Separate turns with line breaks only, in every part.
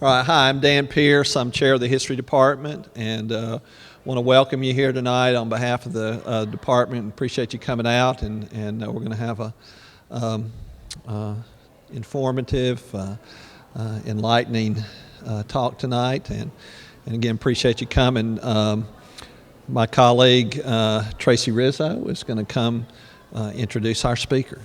All right, hi, I'm Dan Pierce. I'm chair of the history department, and want to welcome you here tonight on behalf of the department. Appreciate you coming out, and we're going to have a informative, enlightening talk tonight, and again, appreciate you coming. My colleague Tracy Rizzo is going to come introduce our speaker.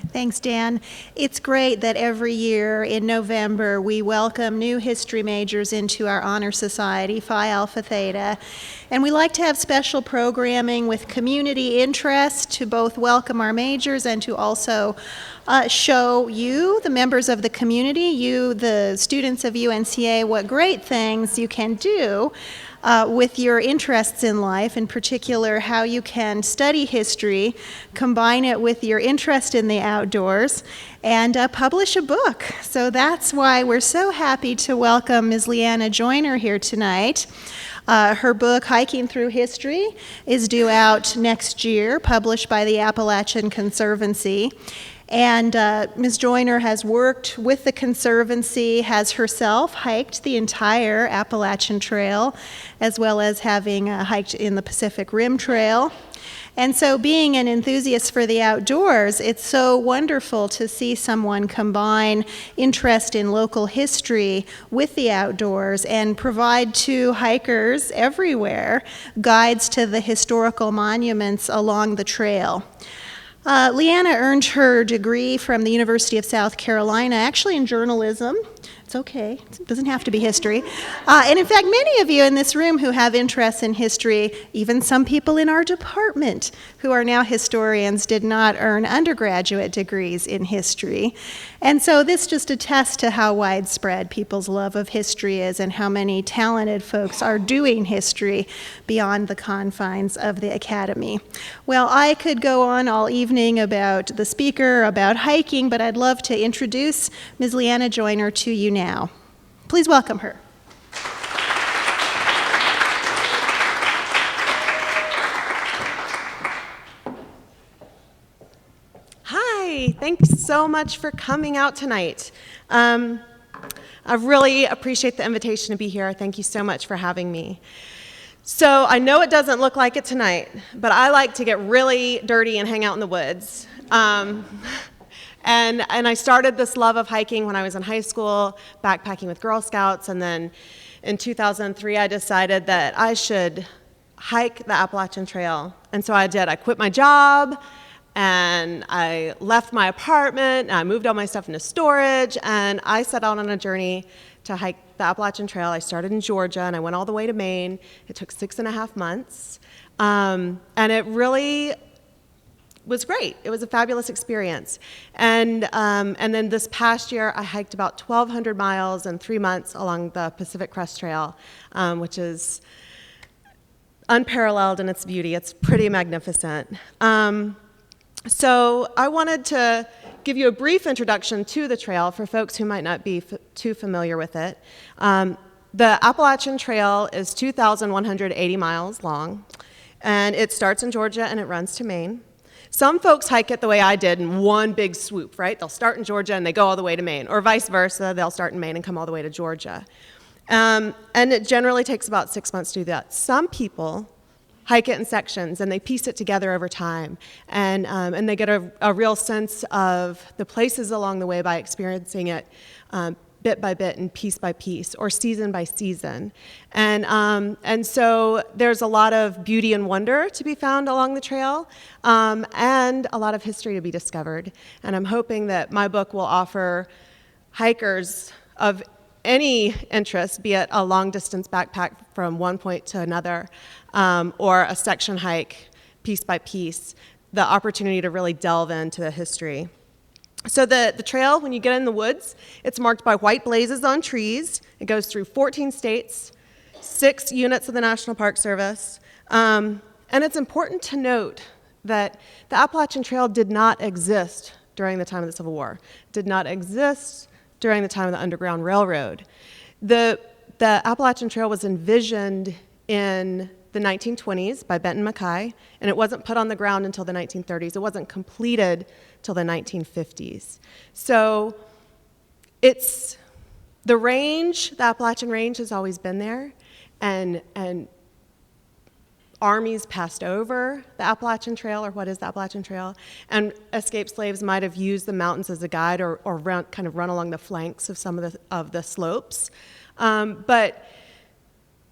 Thanks, Dan. It's great that every year in November we welcome new history majors into our honor society, Phi Alpha Theta. And we like to have special programming with community interest to both welcome our majors and to also show you, the members of the community, you, the students of UNCA, what great things you can do with your interests in life, in particular how you can study history, combine it with your interest in the outdoors, and publish a book. So that's why we're so happy to welcome Ms. Leanna Joyner here tonight. Her book, Hiking Through History, is due out next year, published by the Appalachian Conservancy. And Ms. Joyner has worked with the Conservancy, has herself hiked the entire Appalachian Trail, as well as having hiked in the Pacific Rim Trail. And so being an enthusiast for the outdoors, it's so wonderful to see someone combine interest in local history with the outdoors and provide to hikers everywhere guides to the historical monuments along the trail. Leanna earned her degree from the University of South Carolina, actually in journalism. It's okay, it doesn't have to be history. And in fact, many of you in this room who have interests in history, even some people in our department who are now historians, did not earn undergraduate degrees in history. And so this just attests to how widespread people's love of history is and how many talented folks are doing history beyond the confines of the academy. Well, I could go on all evening about the speaker, about hiking, but I'd love to introduce Ms. Leanna Joyner to you now. Please welcome her.
Hi, thanks so much for coming out tonight. I really appreciate the invitation to be here. Thank you so much for having me. So I know it doesn't look like it tonight, but I like to get really dirty and hang out in the woods. And I started this love of hiking when I was in high school, backpacking with Girl Scouts, and then in 2003 I decided that I should hike the Appalachian Trail. And so I did. I quit my job, and I left my apartment, and I moved all my stuff into storage, and I set out on a journey to hike the Appalachian Trail. I started in Georgia, and I went all the way to Maine. It took 6.5 months, and it really was great. It was a fabulous experience. And then this past year, I hiked about 1,200 miles in 3 months along the Pacific Crest Trail, which is unparalleled in its beauty. It's pretty magnificent. So I wanted to give you a brief introduction to the trail for folks who might not be too familiar with it. The Appalachian Trail is 2,180 miles long, and it starts in Georgia and it runs to Maine. Some folks hike it the way I did in one big swoop, right? They'll start in Georgia and they go all the way to Maine, or vice versa. They'll start in Maine and come all the way to Georgia. And it generally takes about 6 months to do that. Some people hike it in sections and they piece it together over time, and they get a real sense of the places along the way by experiencing it bit by bit and piece by piece, or season by season. And so there's a lot of beauty and wonder to be found along the trail, and a lot of history to be discovered. And I'm hoping that my book will offer hikers of any interest, be it a long-distance backpack from one point to another, or a section hike piece by piece, the opportunity to really delve into the history. So the trail, when you get in the woods, it's marked by white blazes on trees. It goes through 14 states, 6 units of the National Park Service. And it's important to note that the Appalachian Trail did not exist during the time of the Civil War, did not exist during the time of the Underground Railroad. The Appalachian Trail was envisioned in the 1920s by Benton Mackay, and it wasn't put on the ground until the 1930s. It wasn't completed till the 1950s. So it's the range, the Appalachian Range has always been there, and armies passed over the Appalachian Trail, or what is the Appalachian Trail, and escaped slaves might have used the mountains as a guide or kind of run along the flanks of some of the slopes. But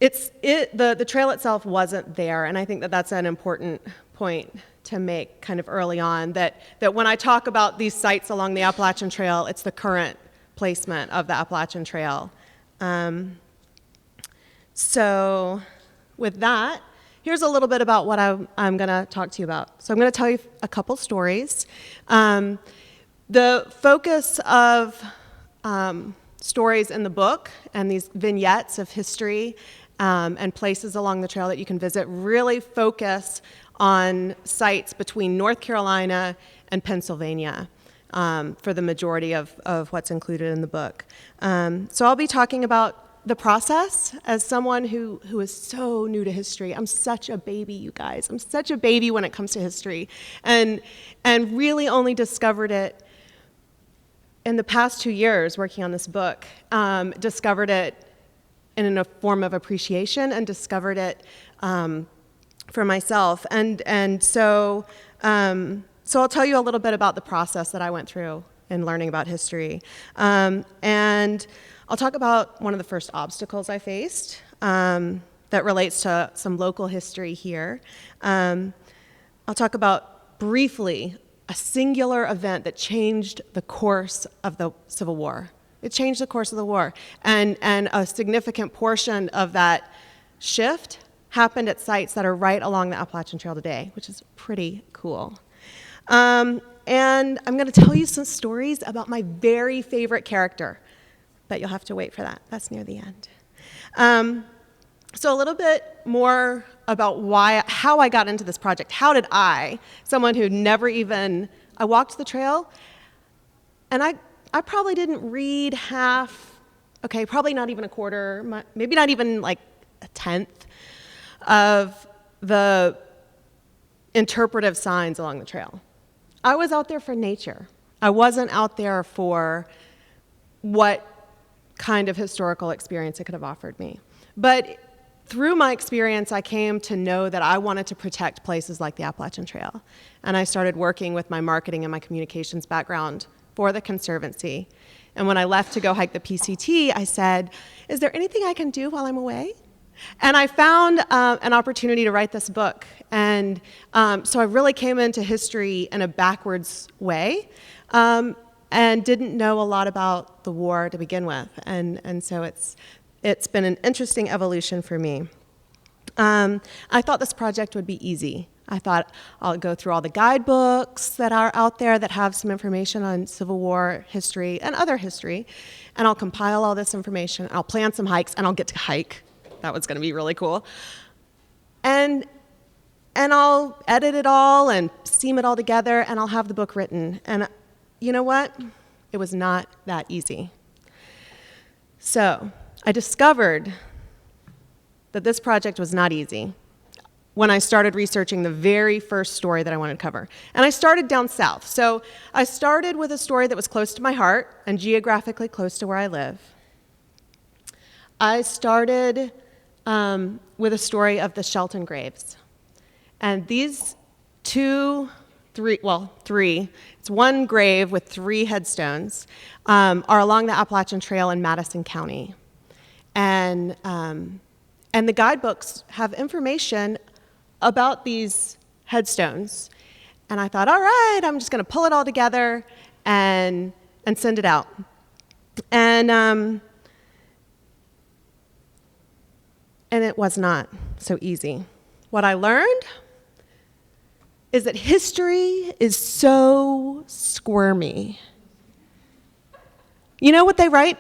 the trail itself wasn't there, and I think that that's an important point to make kind of early on, that when I talk about these sites along the Appalachian Trail, it's the current placement of the Appalachian Trail. So with that, here's a little bit about what I'm going to talk to you about. So I'm going to tell you a couple stories. The focus of stories in the book and these vignettes of history and places along the trail that you can visit really focus on sites between North Carolina and Pennsylvania for the majority of what's included in the book. So I'll be talking about the process as someone who is so new to history. I'm such a baby, you guys. I'm such a baby when it comes to history, and really only discovered it in the past 2 years working on this book. Discovered it in a form of appreciation and discovered it for myself. And so I'll tell you a little bit about the process that I went through in learning about history. And I'll talk about one of the first obstacles I faced that relates to some local history here. I'll talk about briefly a singular event that changed the course of the Civil War. It changed the course of the war, and a significant portion of that shift happened at sites that are right along the Appalachian Trail today, which is pretty cool. And I'm going to tell you some stories about my very favorite character, but you'll have to wait for that. That's near the end. So a little bit more about how I got into this project. How did someone who never even, I walked the trail, and I probably didn't read probably not even a quarter, maybe not even like a tenth of the interpretive signs along the trail. I was out there for nature. I wasn't out there for what kind of historical experience it could have offered me. But through my experience, I came to know that I wanted to protect places like the Appalachian Trail. And I started working with my marketing and my communications background for the Conservancy. And when I left to go hike the PCT, I said, is there anything I can do while I'm away? And I found an opportunity to write this book. And so I really came into history in a backwards way and didn't know a lot about the war to begin with. And so it's been an interesting evolution for me. I thought this project would be easy. I thought I'll go through all the guidebooks that are out there that have some information on Civil War history and other history, and I'll compile all this information, I'll plan some hikes, and I'll get to hike. That was going to be really cool. And I'll edit it all and seam it all together, and I'll have the book written. And you know what? It was not that easy. So I discovered that this project was not easy when I started researching the very first story that I wanted to cover. And I started down south. So I started with a story that was close to my heart and geographically close to where I live. I started with a story of the Shelton Graves. And these three, it's one grave with 3 headstones, are along the Appalachian Trail in Madison County. And the guidebooks have information about these headstones. And I thought, all right, I'm just going to pull it all together and send it out. And it was not so easy. What I learned is that history is so squirmy. You know what they write?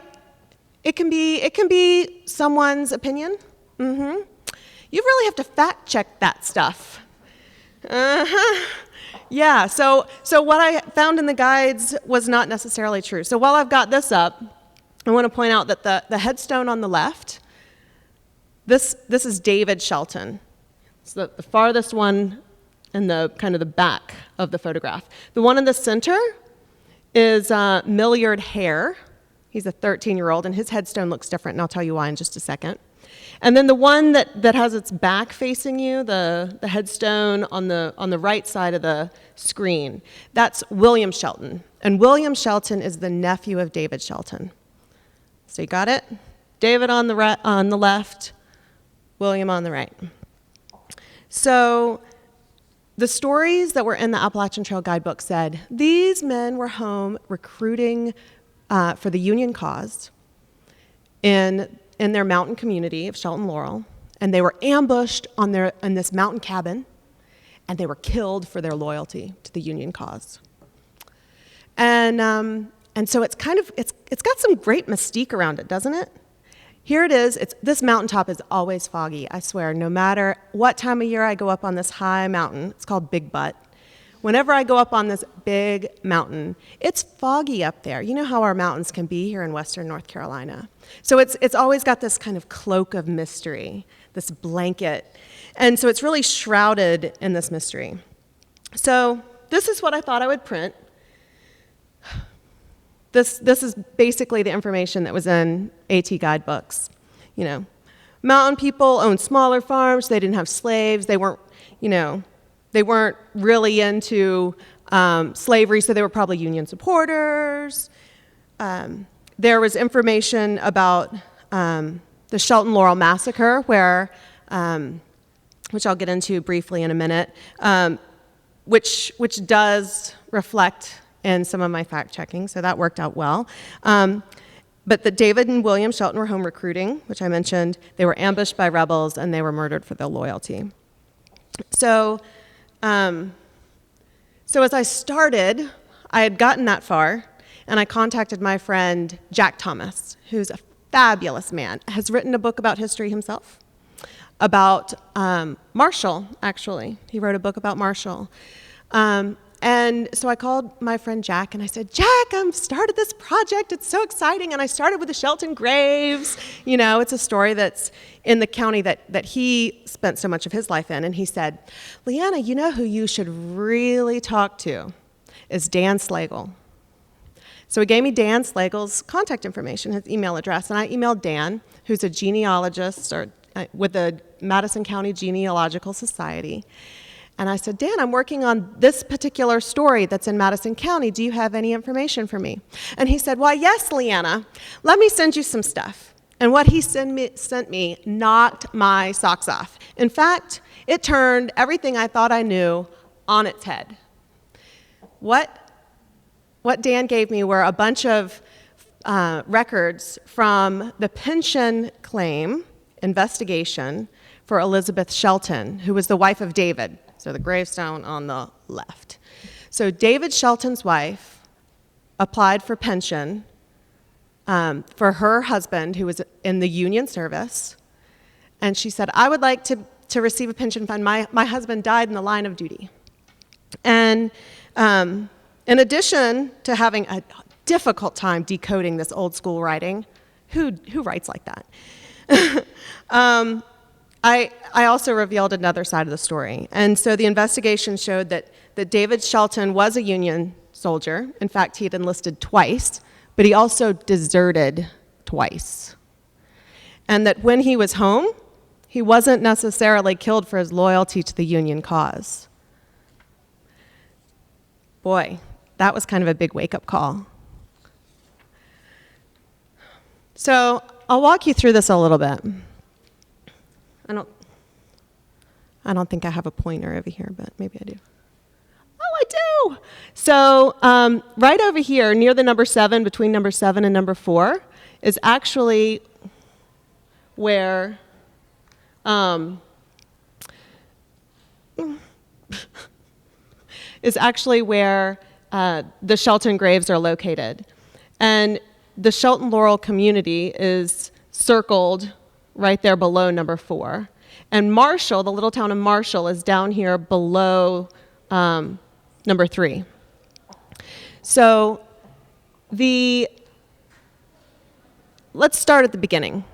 It can be someone's opinion. Mm-hmm. You really have to fact check that stuff. Yeah, so what I found in the guides was not necessarily true. So while I've got this up, I want to point out that the headstone on the left, this is David Shelton. It's the farthest one in the kind of the back of the photograph. The one in the center is Milliard Haire. He's a 13-year-old, and his headstone looks different, and I'll tell you why in just a second. And then the one that has its back facing you, the headstone on the right side of the screen, that's William Shelton. And William Shelton is the nephew of David Shelton. So you got it? David on the left, William on the right. So the stories that were in the Appalachian Trail Guidebook said, these men were home recruiting for the Union cause in their mountain community of Shelton Laurel, and they were ambushed in this mountain cabin, and they were killed for their loyalty to the Union cause. And so it's got some great mystique around it, doesn't it? Here it is. This mountaintop is always foggy, I swear. No matter what time of year I go up on this high mountain, it's called Big Butt. Whenever I go up on this big mountain, it's foggy up there. You know how our mountains can be here in western North Carolina. So it's always got this kind of cloak of mystery, this blanket. And so it's really shrouded in this mystery. So this is what I thought I would print. This is basically the information that was in AT guidebooks. You know, mountain people owned smaller farms. They didn't have slaves. They weren't really into slavery, so they were probably Union supporters. There was information about the Shelton Laurel massacre, which I'll get into briefly in a minute, which does reflect in some of my fact checking, so that worked out well. But that David and William Shelton were home recruiting, which I mentioned. They were ambushed by rebels, and they were murdered for their loyalty. So as I started, I had gotten that far, and I contacted my friend Jack Thomas, who's a fabulous man, has written a book about history himself, about Marshall, actually. He wrote a book about Marshall. And so I called my friend Jack, and I said, Jack, I've started this project. It's so exciting. And I started with the Shelton Graves. You know, it's a story that's in the county that he spent so much of his life in. And he said, Leanna, you know who you should really talk to is Dan Slagle. So he gave me Dan Slagle's contact information, his email address. And I emailed Dan, who's a genealogist with the Madison County Genealogical Society. And I said, Dan, I'm working on this particular story that's in Madison County. Do you have any information for me? And he said, why, yes, Leanna. Let me send you some stuff. And what he sent me knocked my socks off. In fact, it turned everything I thought I knew on its head. What Dan gave me were a bunch of records from the pension claim investigation for Elizabeth Shelton, who was the wife of David. So the gravestone on the left. So David Shelton's wife applied for pension for her husband, who was in the Union service. And she said, I would like to receive a pension fund. My husband died in the line of duty. And in addition to having a difficult time decoding this old school writing, who writes like that? I also revealed another side of the story. And so the investigation showed that David Shelton was a Union soldier. In fact, he had enlisted twice, but he also deserted twice. And that when he was home, he wasn't necessarily killed for his loyalty to the Union cause. Boy, that was kind of a big wake-up call. So I'll walk you through this a little bit. I don't think I have a pointer over here, but maybe I do. Oh, I do! So right over here, near the number 7, between number 7 and number 4, is actually where the Shelton Graves are located. And the Shelton Laurel community is circled right there below number 4. And Marshall, the little town of Marshall, is down here below number 3. So let's start at the beginning.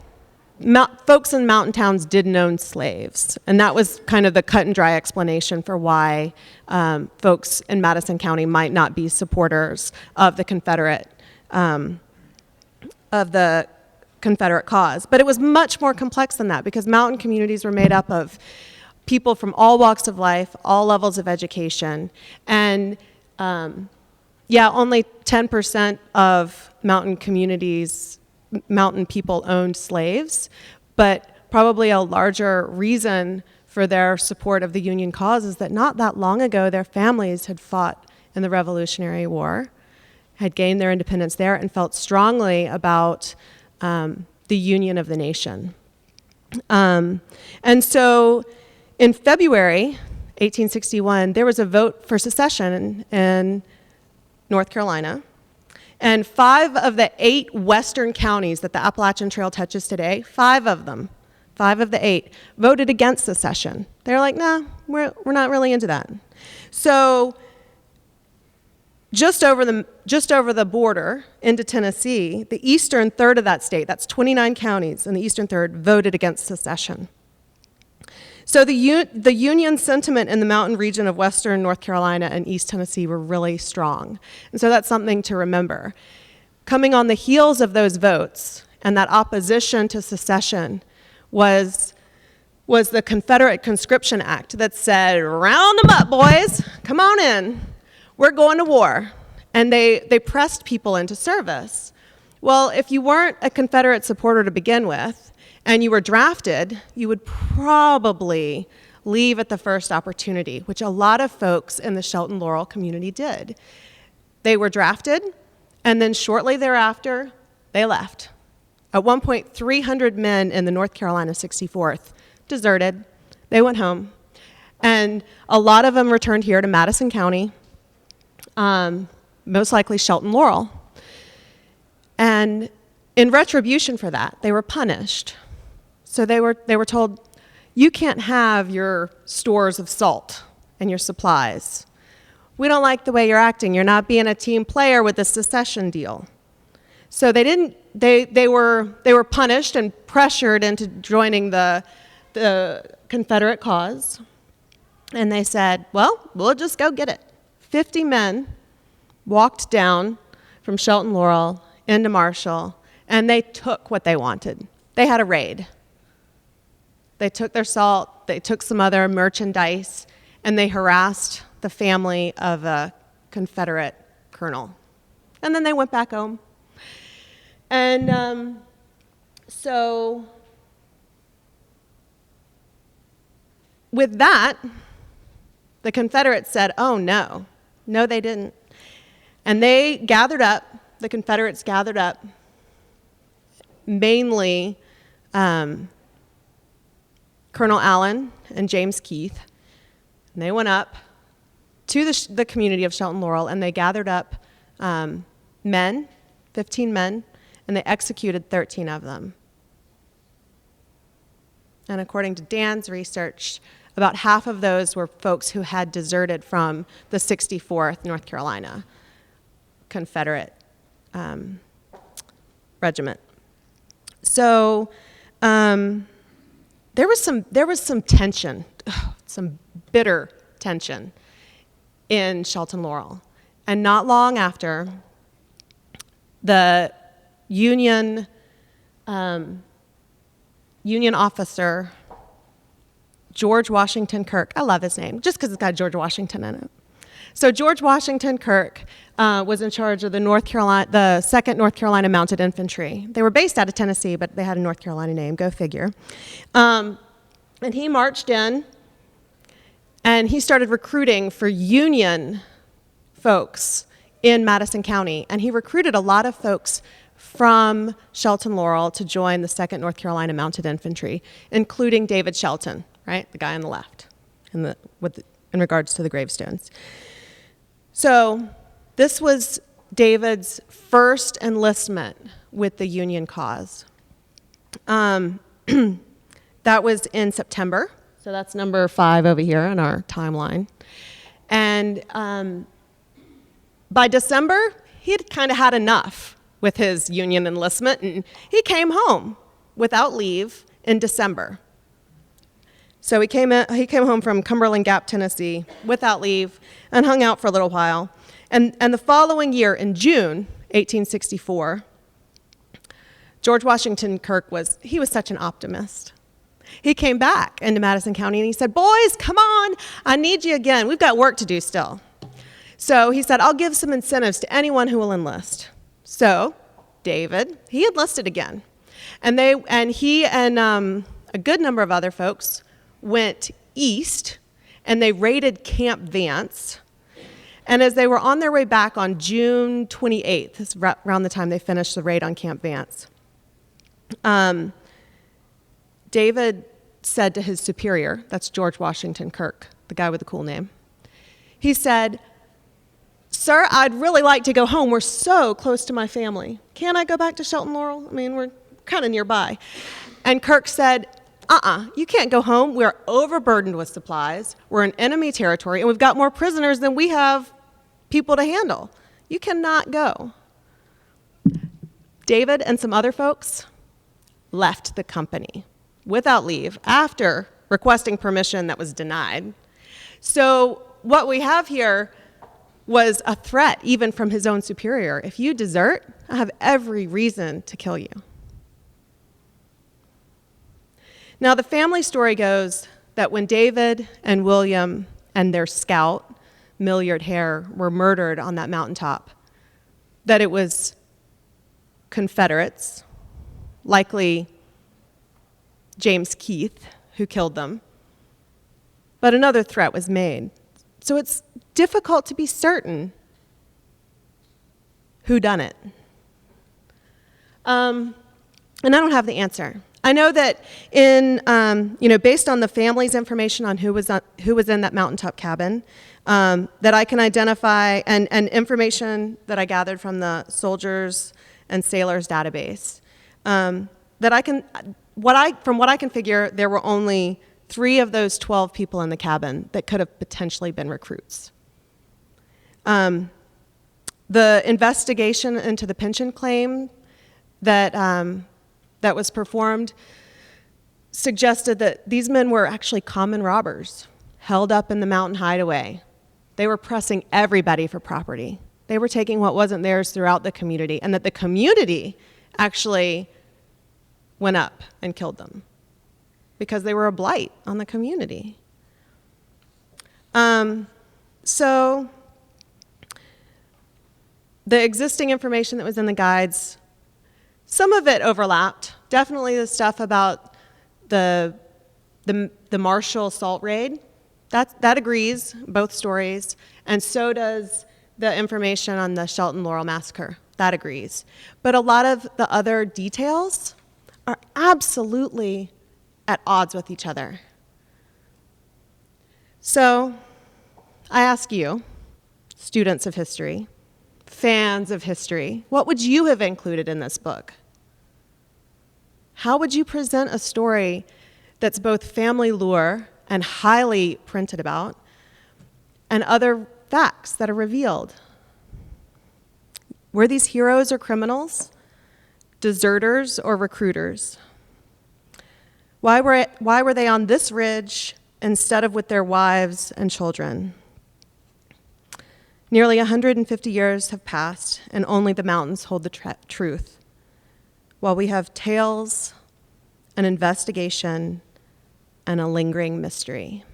folks in mountain towns didn't own slaves, and that was kind of the cut and dry explanation for why folks in Madison County might not be supporters of the Confederate cause. But it was much more complex than that, because mountain communities were made up of people from all walks of life, all levels of education, and only 10% of mountain communities, mountain people owned slaves, but probably a larger reason for their support of the Union cause is that not that long ago their families had fought in the Revolutionary War, had gained their independence there, and felt strongly about the union of the nation. And so in February 1861, there was a vote for secession in North Carolina. And 5 of the 8 western counties that the Appalachian Trail touches today, 5 of them, 5 of the 8, voted against secession. They're like, nah, we're not really into that. So just over the border into Tennessee, the eastern third of that state, that's 29 counties, and the eastern third voted against secession. So the Union sentiment in the mountain region of western North Carolina and East Tennessee were really strong. And so that's something to remember. Coming on the heels of those votes and that opposition to secession was the Confederate Conscription Act that said, round them up, boys, come on in, we're going to war. And they pressed people into service. Well, if you weren't a Confederate supporter to begin with, and you were drafted, you would probably leave at the first opportunity, which a lot of folks in the Shelton Laurel community did. They were drafted, and then shortly thereafter, they left. At one point, 300 men in the North Carolina 64th deserted. They went home. And a lot of them returned here to Madison County, most likely Shelton Laurel. And in retribution for that, they were punished. So they were told, you can't have your stores of salt and your supplies. We don't like the way you're acting. You're not being a team player with the secession deal. So they were punished and pressured into joining the Confederate cause. And they said, well, we'll just go get it. 50 men walked down from Shelton Laurel into Marshall, and they took what they wanted. They had a raid. They took their salt, they took some other merchandise, and they harassed the family of a Confederate colonel. And then they went back home. And so with that, the Confederates said, oh, no. No, they didn't. And they gathered up, the Confederates gathered up, mainly Colonel Allen and James Keith. And they went up to the community of Shelton Laurel, and they gathered up men, 15 men, and they executed 13 of them. And according to Dan's research, about half of those were folks who had deserted from the 64th North Carolina Confederate regiment. So there was some tension, some bitter tension in Shelton Laurel. And not long after, the Union officer, George Washington Kirk, I love his name, just because it's got George Washington in it. So George Washington Kirk was in charge of the 2nd North Carolina Mounted Infantry. They were based out of Tennessee, but they had a North Carolina name, go figure. And he marched in, and he started recruiting for Union folks in Madison County. And he recruited a lot of folks from Shelton Laurel to join the 2nd North Carolina Mounted Infantry, including David Shelton, right, the guy on the left, in regards to the gravestones. So this was David's first enlistment with the Union cause. That was in September, so that's number 5 over here on our timeline. And by December, he had kind of had enough with his Union enlistment, and he came home. without leave in December. So he came home from Cumberland Gap, Tennessee, without leave, and hung out for a little while. And the following year, in June 1864, George Washington Kirk was such an optimist. He came back into Madison County and he said, "Boys, come on, I need you again. We've got work to do still." So he said, "I'll give some incentives to anyone who will enlist." So David, he enlisted again. And he and a good number of other folks went east, and they raided Camp Vance. And as they were on their way back on June 28th, this is around the time they finished the raid on Camp Vance, David said to his superior, that's George Washington Kirk, the guy with the cool name, he said, "Sir, I'd really like to go home. We're so close to my family. Can I go back to Shelton Laurel? I mean, we're kind of nearby." And Kirk said, "You can't go home. We're overburdened with supplies. We're in enemy territory, and we've got more prisoners than we have people to handle. You cannot go." David and some other folks left the company without leave after requesting permission that was denied. So what we have here was a threat even from his own superior. If you desert, I have every reason to kill you. Now, the family story goes that when David and William and their scout, Milliard Haire, were murdered on that mountaintop, that it was Confederates, likely James Keith, who killed them. But another threat was made. So it's difficult to be certain who done it. And I don't have the answer. I know that based on the family's information on who was in that mountaintop cabin, that I can identify, and information that I gathered from the soldiers and sailors database, from what I can figure, there were only 3 of those 12 people in the cabin that could have potentially been recruits. The investigation into the pension claim that was performed suggested that these men were actually common robbers held up in the mountain hideaway. They were pressing everybody for property. They were taking what wasn't theirs throughout the community, and that the community actually went up and killed them because they were a blight on the community. So the existing information that was in the guides, some of it overlapped. Definitely the stuff about the Marshall assault raid, that agrees, both stories, and so does the information on the Shelton Laurel massacre. That agrees. But a lot of the other details are absolutely at odds with each other. So I ask you, students of history, fans of history, what would you have included in this book? How would you present a story that's both family lore and highly printed about, and other facts that are revealed? Were these heroes or criminals? Deserters or recruiters? Why were they on this ridge instead of with their wives and children? Nearly 150 years have passed, and only the mountains hold the truth, while we have tales, an investigation, and a lingering mystery.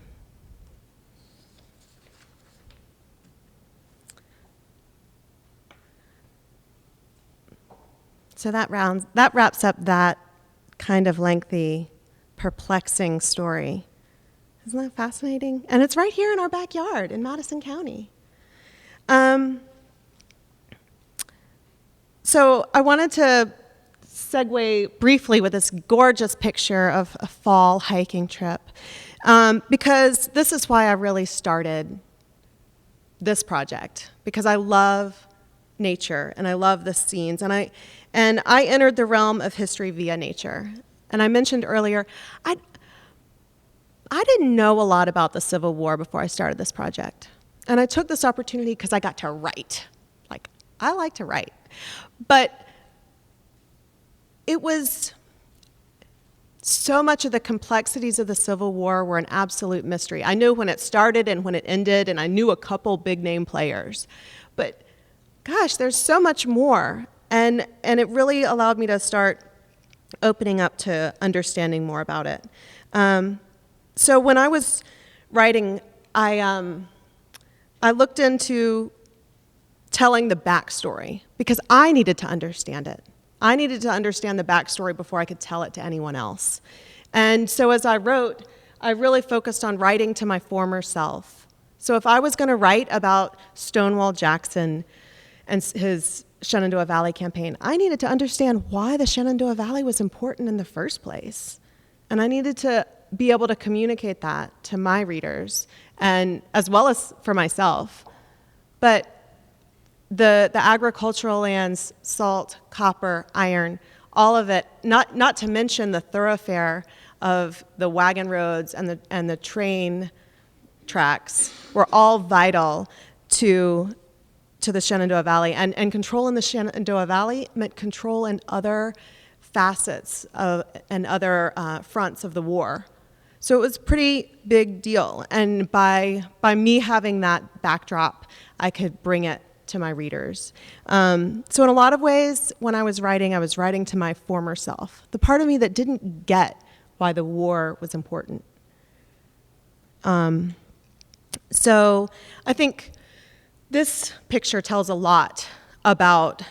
So that wraps up that kind of lengthy, perplexing story. Isn't that fascinating? And it's right here in our backyard in Madison County. So I wanted to segue briefly with this gorgeous picture of a fall hiking trip, because this is why I really started this project, because I love nature and I love the scenes, and I entered the realm of history via nature. And I mentioned earlier, I didn't know a lot about the Civil War before I started this project. And I took this opportunity because I got to write. I like to write. But it was So much of the complexities of the Civil War were an absolute mystery. I knew when it started and when it ended, and I knew a couple big name players. But gosh, there's so much more. And it really allowed me to start opening up to understanding more about it. So when I was writing, I looked into telling the backstory because I needed to understand it. I needed to understand the backstory before I could tell it to anyone else. And so as I wrote, I really focused on writing to my former self. So if I was going to write about Stonewall Jackson and his Shenandoah Valley campaign, I needed to understand why the Shenandoah Valley was important in the first place. And I needed to be able to communicate that to my readers, and as well as for myself. But the agricultural lands, salt, copper, iron, all of it, not to mention the thoroughfare of the wagon roads and the train tracks, were all vital to the Shenandoah Valley. And control in the Shenandoah Valley meant control in other facets and other fronts of the war. So it was a pretty big deal. And by me having that backdrop, I could bring it to my readers. So in a lot of ways, when I was writing to my former self, the part of me that didn't get why the war was important. So I think this picture tells a lot about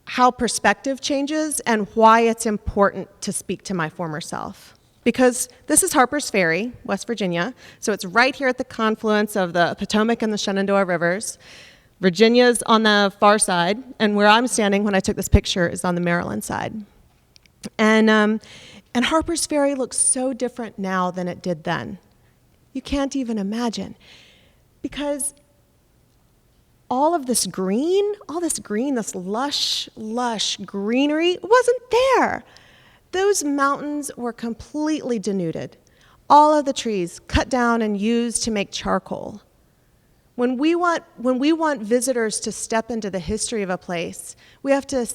how perspective changes and why it's important to speak to my former self. Because this is Harpers Ferry, West Virginia, so it's right here at the confluence of the Potomac and the Shenandoah rivers. Virginia's on the far side, and where I'm standing when I took this picture is on the Maryland side. And Harpers Ferry looks so different now than it did then. You can't even imagine. Because all this lush greenery wasn't there. Those mountains were completely denuded. All of the trees cut down and used to make charcoal. When we want visitors to step into the history of a place, we have to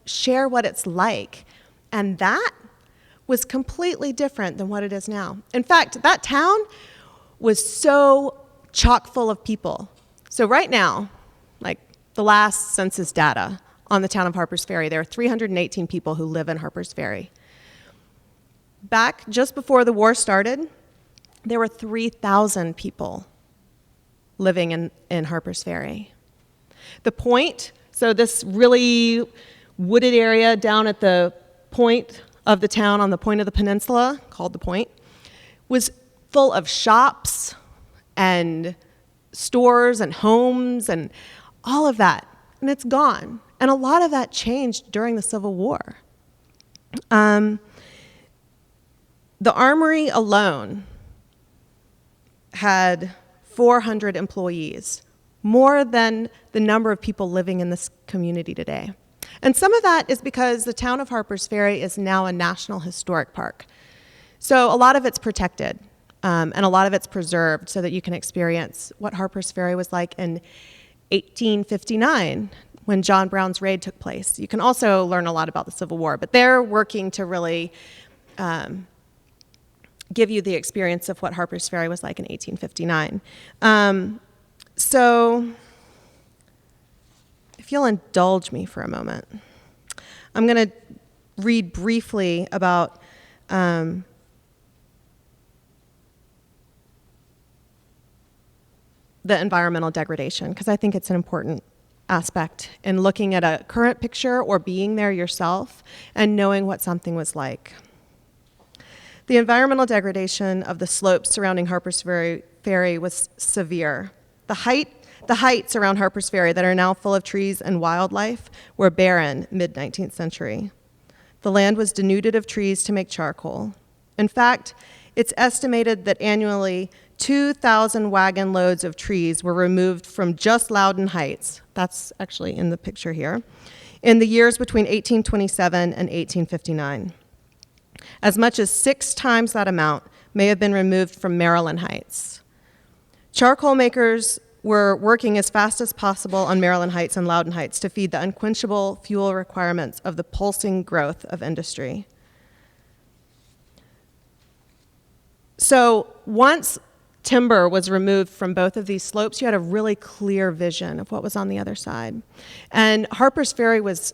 share what it's like. And that was completely different than what it is now. In fact, that town was so chock full of people. So right now, like the last census data on the town of Harpers Ferry, there are 318 people who live in Harpers Ferry. Back just before the war started, there were 3,000 people living in Harpers Ferry. The Point, so this really wooded area down at the point of the town, on the point of the peninsula, called the Point, was full of shops and stores and homes and all of that, and it's gone. And a lot of that changed during the Civil War. The Armory alone had 400 employees, more than the number of people living in this community today. And some of that is because the town of Harpers Ferry is now a National Historic Park. So a lot of it's protected, and a lot of it's preserved so that you can experience what Harpers Ferry was like in 1859, when John Brown's raid took place. You can also learn a lot about the Civil War, but they're working to really give you the experience of what Harpers Ferry was like in 1859. So if you'll indulge me for a moment, I'm going to read briefly about the environmental degradation, because I think it's an important aspect in looking at a current picture or being there yourself and knowing what something was like. The environmental degradation of the slopes surrounding Harpers Ferry was severe. The heights around Harpers Ferry that are now full of trees and wildlife were barren mid-19th century. The land was denuded of trees to make charcoal. In fact, it's estimated that annually 2,000 wagon loads of trees were removed from just Loudon Heights, that's actually in the picture here, in the years between 1827 and 1859. As much as 6 times that amount may have been removed from Maryland Heights. Charcoal makers were working as fast as possible on Maryland Heights and Loudoun Heights to feed the unquenchable fuel requirements of the pulsing growth of industry. So once timber was removed from both of these slopes, you had a really clear vision of what was on the other side. And Harpers Ferry was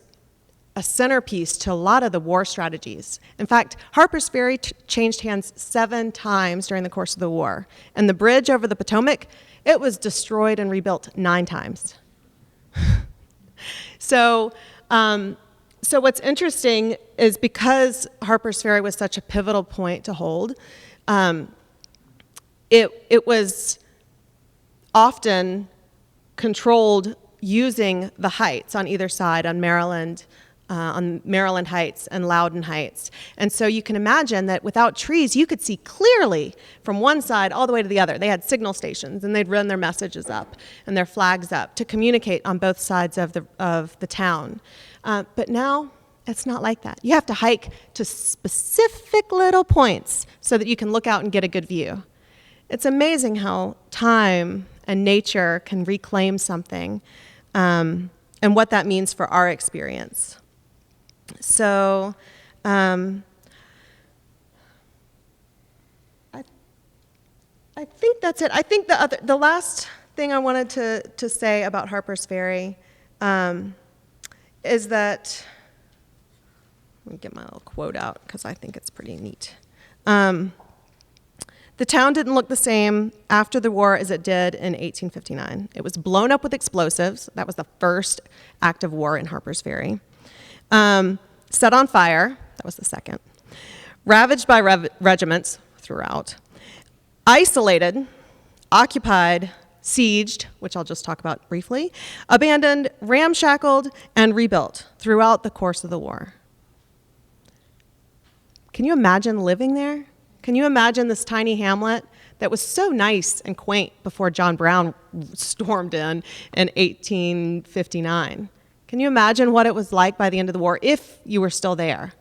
a centerpiece to a lot of the war strategies. In fact, Harpers Ferry changed hands 7 times during the course of the war. And the bridge over the Potomac, it was destroyed and rebuilt 9 times. So what's interesting is because Harpers Ferry was such a pivotal point to hold, it was often controlled using the heights on either side on Maryland Heights and Loudoun Heights. And so you can imagine that without trees, you could see clearly from one side all the way to the other. They had signal stations, and they'd run their messages up and their flags up to communicate on both sides of the town. But now, it's not like that. You have to hike to specific little points so that you can look out and get a good view. It's amazing how time and nature can reclaim something, and what that means for our experience. So I think that's it. I think the last thing I wanted to say about Harpers Ferry is that, let me get my little quote out because I think it's pretty neat. The town didn't look the same after the war as it did in 1859. It was blown up with explosives. That was the first act of war in Harpers Ferry. Set on fire. That was the second. Ravaged by regiments throughout. Isolated, occupied, sieged, which I'll just talk about briefly, abandoned, ramshackled, and rebuilt throughout the course of the war. Can you imagine living there? Can you imagine this tiny hamlet that was so nice and quaint before John Brown stormed in 1859? Can you imagine what it was like by the end of the war if you were still there?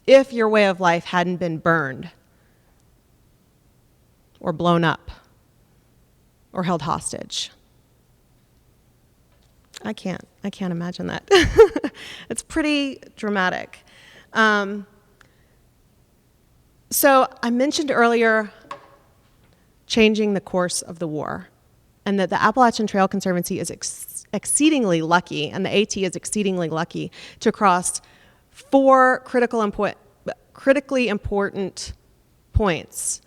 If your way of life hadn't been burned or blown up or held hostage? I can't imagine that. It's pretty dramatic. So I mentioned earlier changing the course of the war, and that the Appalachian Trail Conservancy is exceedingly lucky, and the AT is exceedingly lucky to cross 4 critically important points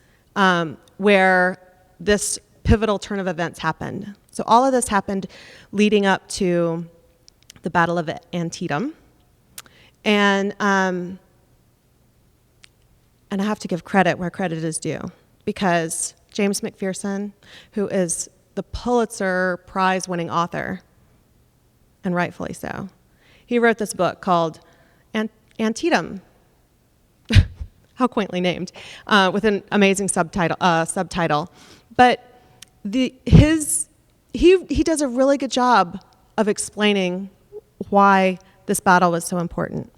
where this pivotal turn of events happened. So all of this happened leading up to the Battle of Antietam, and I have to give credit where credit is due, because James McPherson, who is the Pulitzer Prize-winning author, and rightfully so, he wrote this book called Antietam, how quaintly named, with an amazing subtitle. But he does a really good job of explaining why this battle was so important.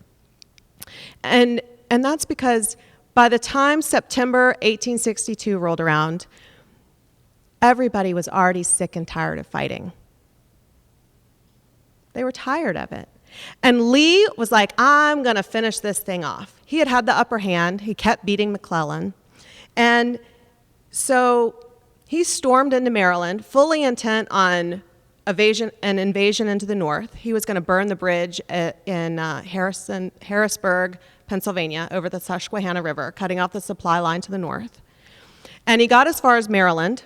And that's because by the time September 1862 rolled around, everybody was already sick and tired of fighting. They were tired of it. And Lee was like, I'm going to finish this thing off. He had the upper hand. He kept beating McClellan. And so he stormed into Maryland, fully intent on invasion into the north. He was going to burn the bridge in Harrisburg, Pennsylvania, over the Susquehanna River, cutting off the supply line to the north. And he got as far as Maryland,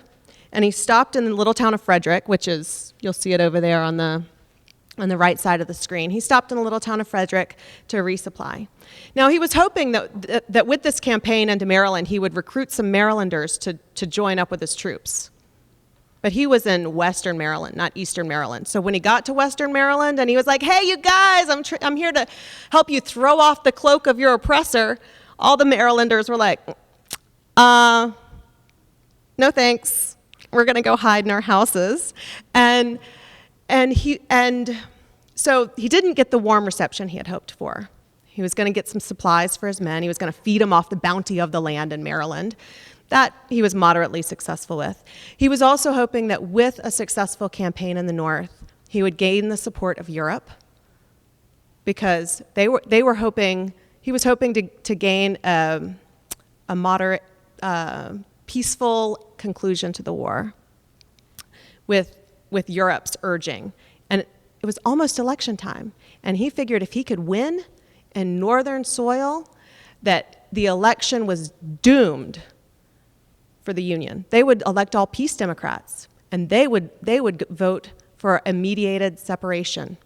and he stopped in the little town of Frederick, which is, you'll see it over there on the right side of the screen. He stopped in the little town of Frederick to resupply. Now, he was hoping that with this campaign into Maryland, he would recruit some Marylanders to join up with his troops. But he was in Western Maryland, not Eastern Maryland. So when he got to Western Maryland and he was like, hey, you guys, I'm here to help you throw off the cloak of your oppressor, all the Marylanders were like, no thanks. We're going to go hide in our houses. And so he didn't get the warm reception he had hoped for. He was going to get some supplies for his men. He was going to feed them off the bounty of the land in Maryland. That he was moderately successful with. He was also hoping that with a successful campaign in the North, he would gain the support of Europe, because he was hoping to gain a moderate, peaceful conclusion to the war with Europe's urging. And it was almost election time, and he figured if he could win in northern soil, that the election was doomed for the Union. They would elect all peace Democrats, and they would vote for a mediated separation.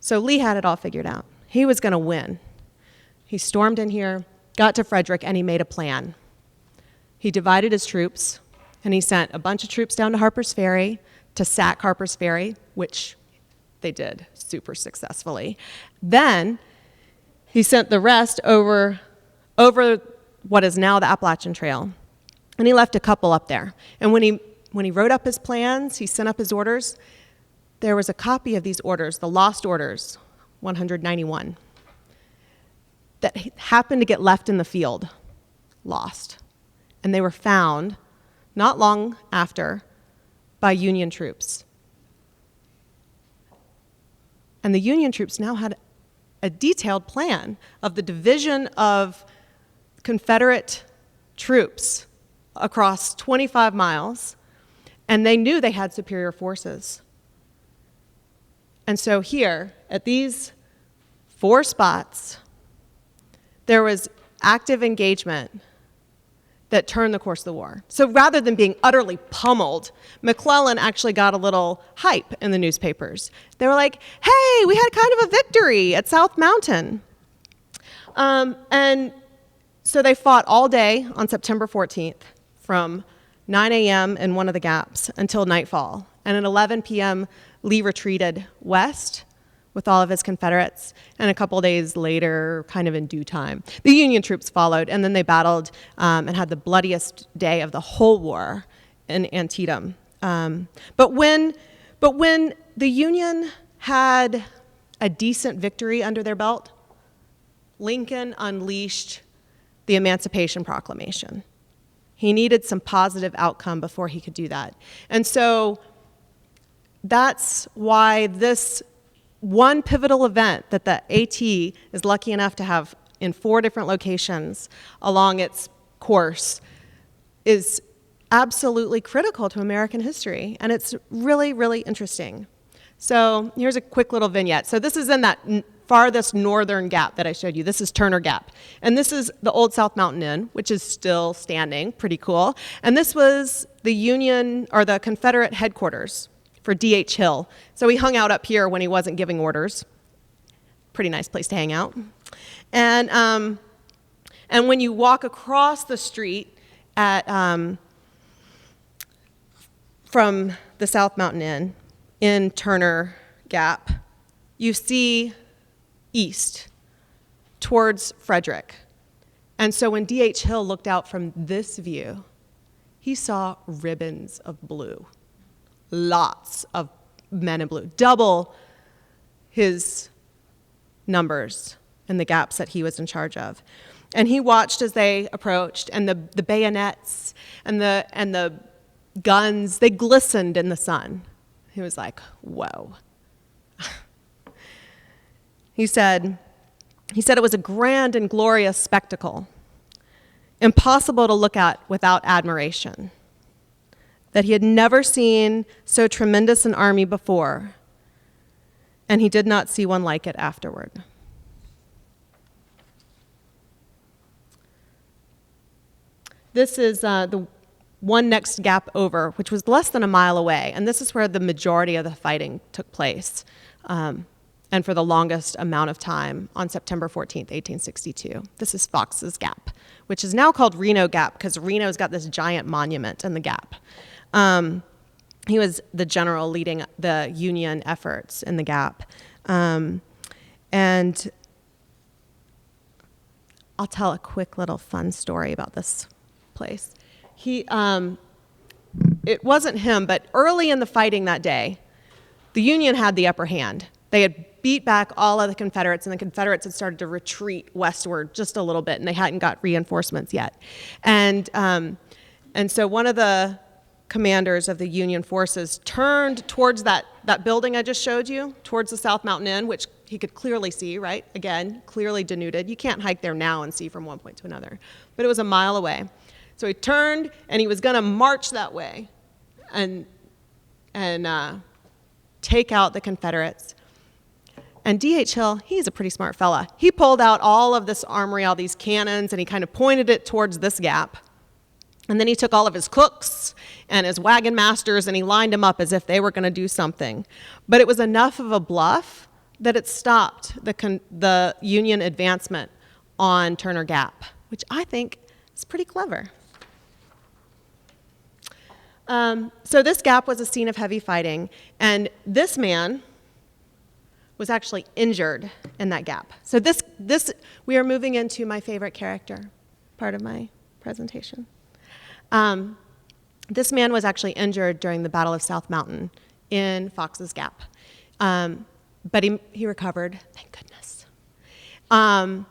So Lee had it all figured out. He was going to win. He stormed in here, got to Frederick, and he made a plan. He divided his troops, and he sent a bunch of troops down to Harpers Ferry to sack Harpers Ferry, which they did super successfully. Then he sent the rest over what is now the Appalachian Trail, and he left a couple up there. And when he wrote up his plans, he sent up his orders, there was a copy of these orders, the lost orders, 191, that happened to get left in the field, lost. And they were found not long after by Union troops. And the Union troops now had a detailed plan of the division of Confederate troops across 25 miles, and they knew they had superior forces. And so here, at these 4 spots, there was active engagement that turned the course of the war. So rather than being utterly pummeled, McClellan actually got a little hype in the newspapers. They were like, hey, we had kind of a victory at South Mountain. And so they fought all day on September 14th from 9 a.m. in one of the gaps until nightfall. And at 11 p.m., Lee retreated west with all of his Confederates, and a couple days later, kind of in due time, the Union troops followed, and then they battled and had the bloodiest day of the whole war in Antietam. But when the Union had a decent victory under their belt, Lincoln unleashed the Emancipation Proclamation. He needed some positive outcome before he could do that. And so that's why this one pivotal event that the AT is lucky enough to have in 4 different locations along its course is absolutely critical to American history, and it's really, really interesting. So here's a quick little vignette. So this is in that farthest northern gap that I showed you. This is Turner Gap, and this is the Old South Mountain Inn, which is still standing, pretty cool. And this was the Union, or the Confederate headquarters for D.H. Hill. So he hung out up here when he wasn't giving orders. Pretty nice place to hang out. And when you walk across the street at from the South Mountain Inn in Turner Gap, you see east towards Frederick. And so when D.H. Hill looked out from this view, he saw ribbons of blue. Lots of men in blue, double his numbers in the gaps that he was in charge of. And he watched as they approached, and the bayonets and the guns, they glistened in the sun. He was like, whoa. He said it was a grand and glorious spectacle, impossible to look at without admiration, that he had never seen so tremendous an army before, and he did not see one like it afterward. This is the one next gap over, which was less than a mile away, and this is where the majority of the fighting took place, and for the longest amount of time on September 14th, 1862. This is Fox's Gap, which is now called Reno Gap because Reno's got this giant monument in the gap. He was the general leading the Union efforts in the Gap. And I'll tell a quick little fun story about this place. It wasn't him, but early in the fighting that day, the Union had the upper hand. They had beat back all of the Confederates, and the Confederates had started to retreat westward just a little bit, and they hadn't got reinforcements yet. And so one of the commanders of the Union forces turned towards that building I just showed you, towards the South Mountain Inn, which he could clearly see, right? Again, clearly denuded. You can't hike there now and see from one point to another. But it was a mile away. So he turned, and he was going to march that way and take out the Confederates. And D.H. Hill, he's a pretty smart fella. He pulled out all of this armory, all these cannons, and he kind of pointed it towards this gap. And then he took all of his cooks and his wagon masters, and he lined them up as if they were going to do something. But it was enough of a bluff that it stopped the Union advancement on Turner Gap, which I think is pretty clever. So this gap was a scene of heavy fighting, and this man was actually injured in that gap. So this we are moving into my favorite character, part of my presentation. This man was actually injured during the Battle of South Mountain in Fox's Gap. But he recovered, thank goodness. And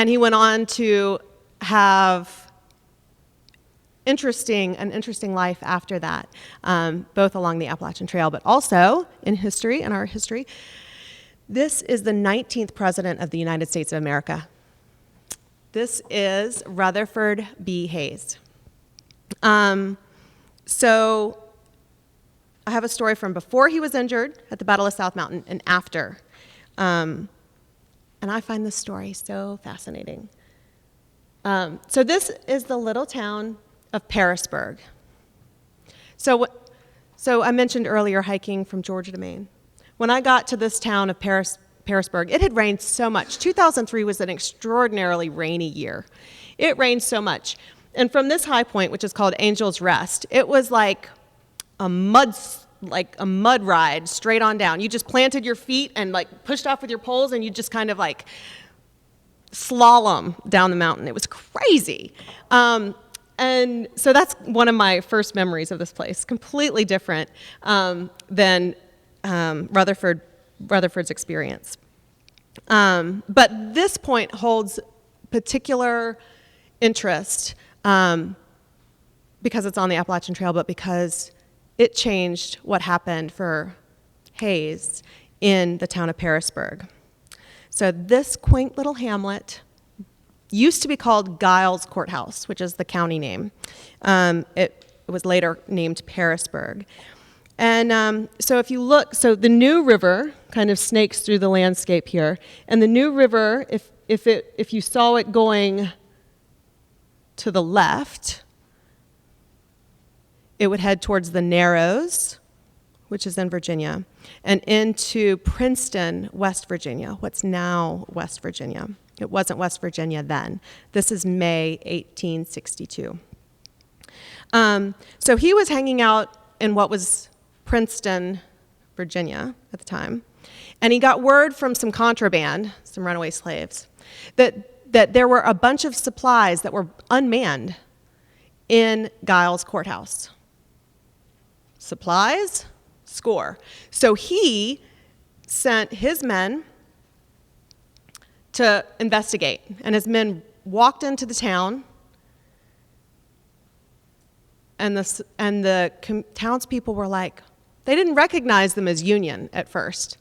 he went on to have an interesting life after that, both along the Appalachian Trail, but also in our history. This is the 19th president of the United States of America. This is Rutherford B. Hayes. So I have a story from before he was injured at the Battle of South Mountain and after. And I find this story so fascinating. So this is the little town of Pearisburg. So I mentioned earlier hiking from Georgia to Maine. When I got to this town of Pearisburg, it had rained so much. 2003 was an extraordinarily rainy year. It rained so much. And from this high point, which is called Angel's Rest, it was like a mud ride straight on down. You just planted your feet and like pushed off with your poles, and you just kind of like slalom down the mountain. It was crazy. And so that's one of my first memories of this place. Completely different than Rutherford's experience. But this point holds particular interest because it's on the Appalachian Trail, but because it changed what happened for Hayes in the town of Pearisburg. So this quaint little hamlet used to be called Giles Courthouse, which is the county name. It was later named Pearisburg. And so if you look, so the New River kind of snakes through the landscape here. And the New River, if you saw it going to the left, it would head towards the Narrows, which is in Virginia, and into Princeton, West Virginia, what's now West Virginia. It wasn't West Virginia then. This is May 1862. So he was hanging out in what was Princeton, Virginia at the time, and he got word from some contraband, some runaway slaves, that there were a bunch of supplies that were unmanned in Giles Courthouse. Supplies? Score. So he sent his men to investigate, and his men walked into the town, and the townspeople were like, they didn't recognize them as Union at first.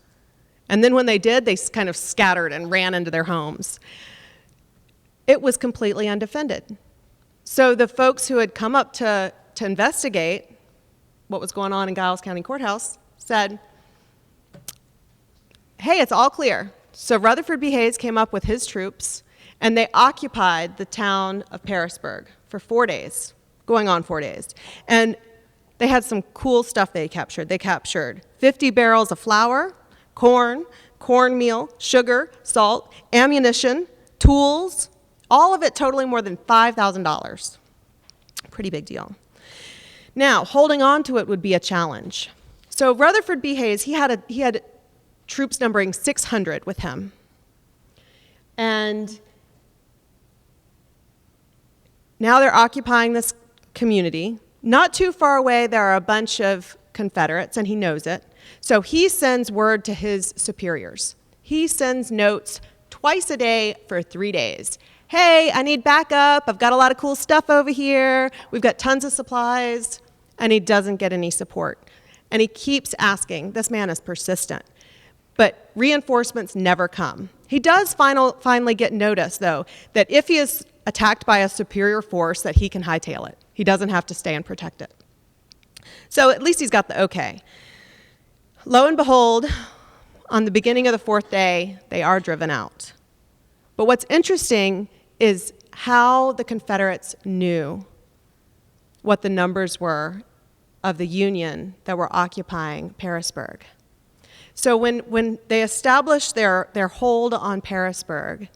And then when they did, they kind of scattered and ran into their homes. It was completely undefended. So the folks who had come up to investigate what was going on in Giles County Courthouse said, hey, it's all clear. So Rutherford B. Hayes came up with his troops, and they occupied the town of Pearisburg for 4 days, going on 4 days. And they had some cool stuff they captured. They captured 50 barrels of flour, cornmeal, sugar, salt, ammunition, tools, all of it totaling more than $5,000. Pretty big deal. Now, holding on to it would be a challenge. So Rutherford B. Hayes, he had troops numbering 600 with him. And now they're occupying this community. Not too far away, there are a bunch of Confederates, and he knows it. So he sends word to his superiors. He sends notes twice a day for 3 days. Hey, I need backup. I've got a lot of cool stuff over here. We've got tons of supplies. And he doesn't get any support. And he keeps asking. This man is persistent. But reinforcements never come. He does finally get notice, though, that if he is attacked by a superior force, that he can hightail it. He doesn't have to stay and protect it. So at least he's got the okay. Lo and behold, on the beginning of the 4th day, they are driven out. But what's interesting is how the Confederates knew what the numbers were of the Union that were occupying Pearisburg. So when they established their hold on Pearisburg,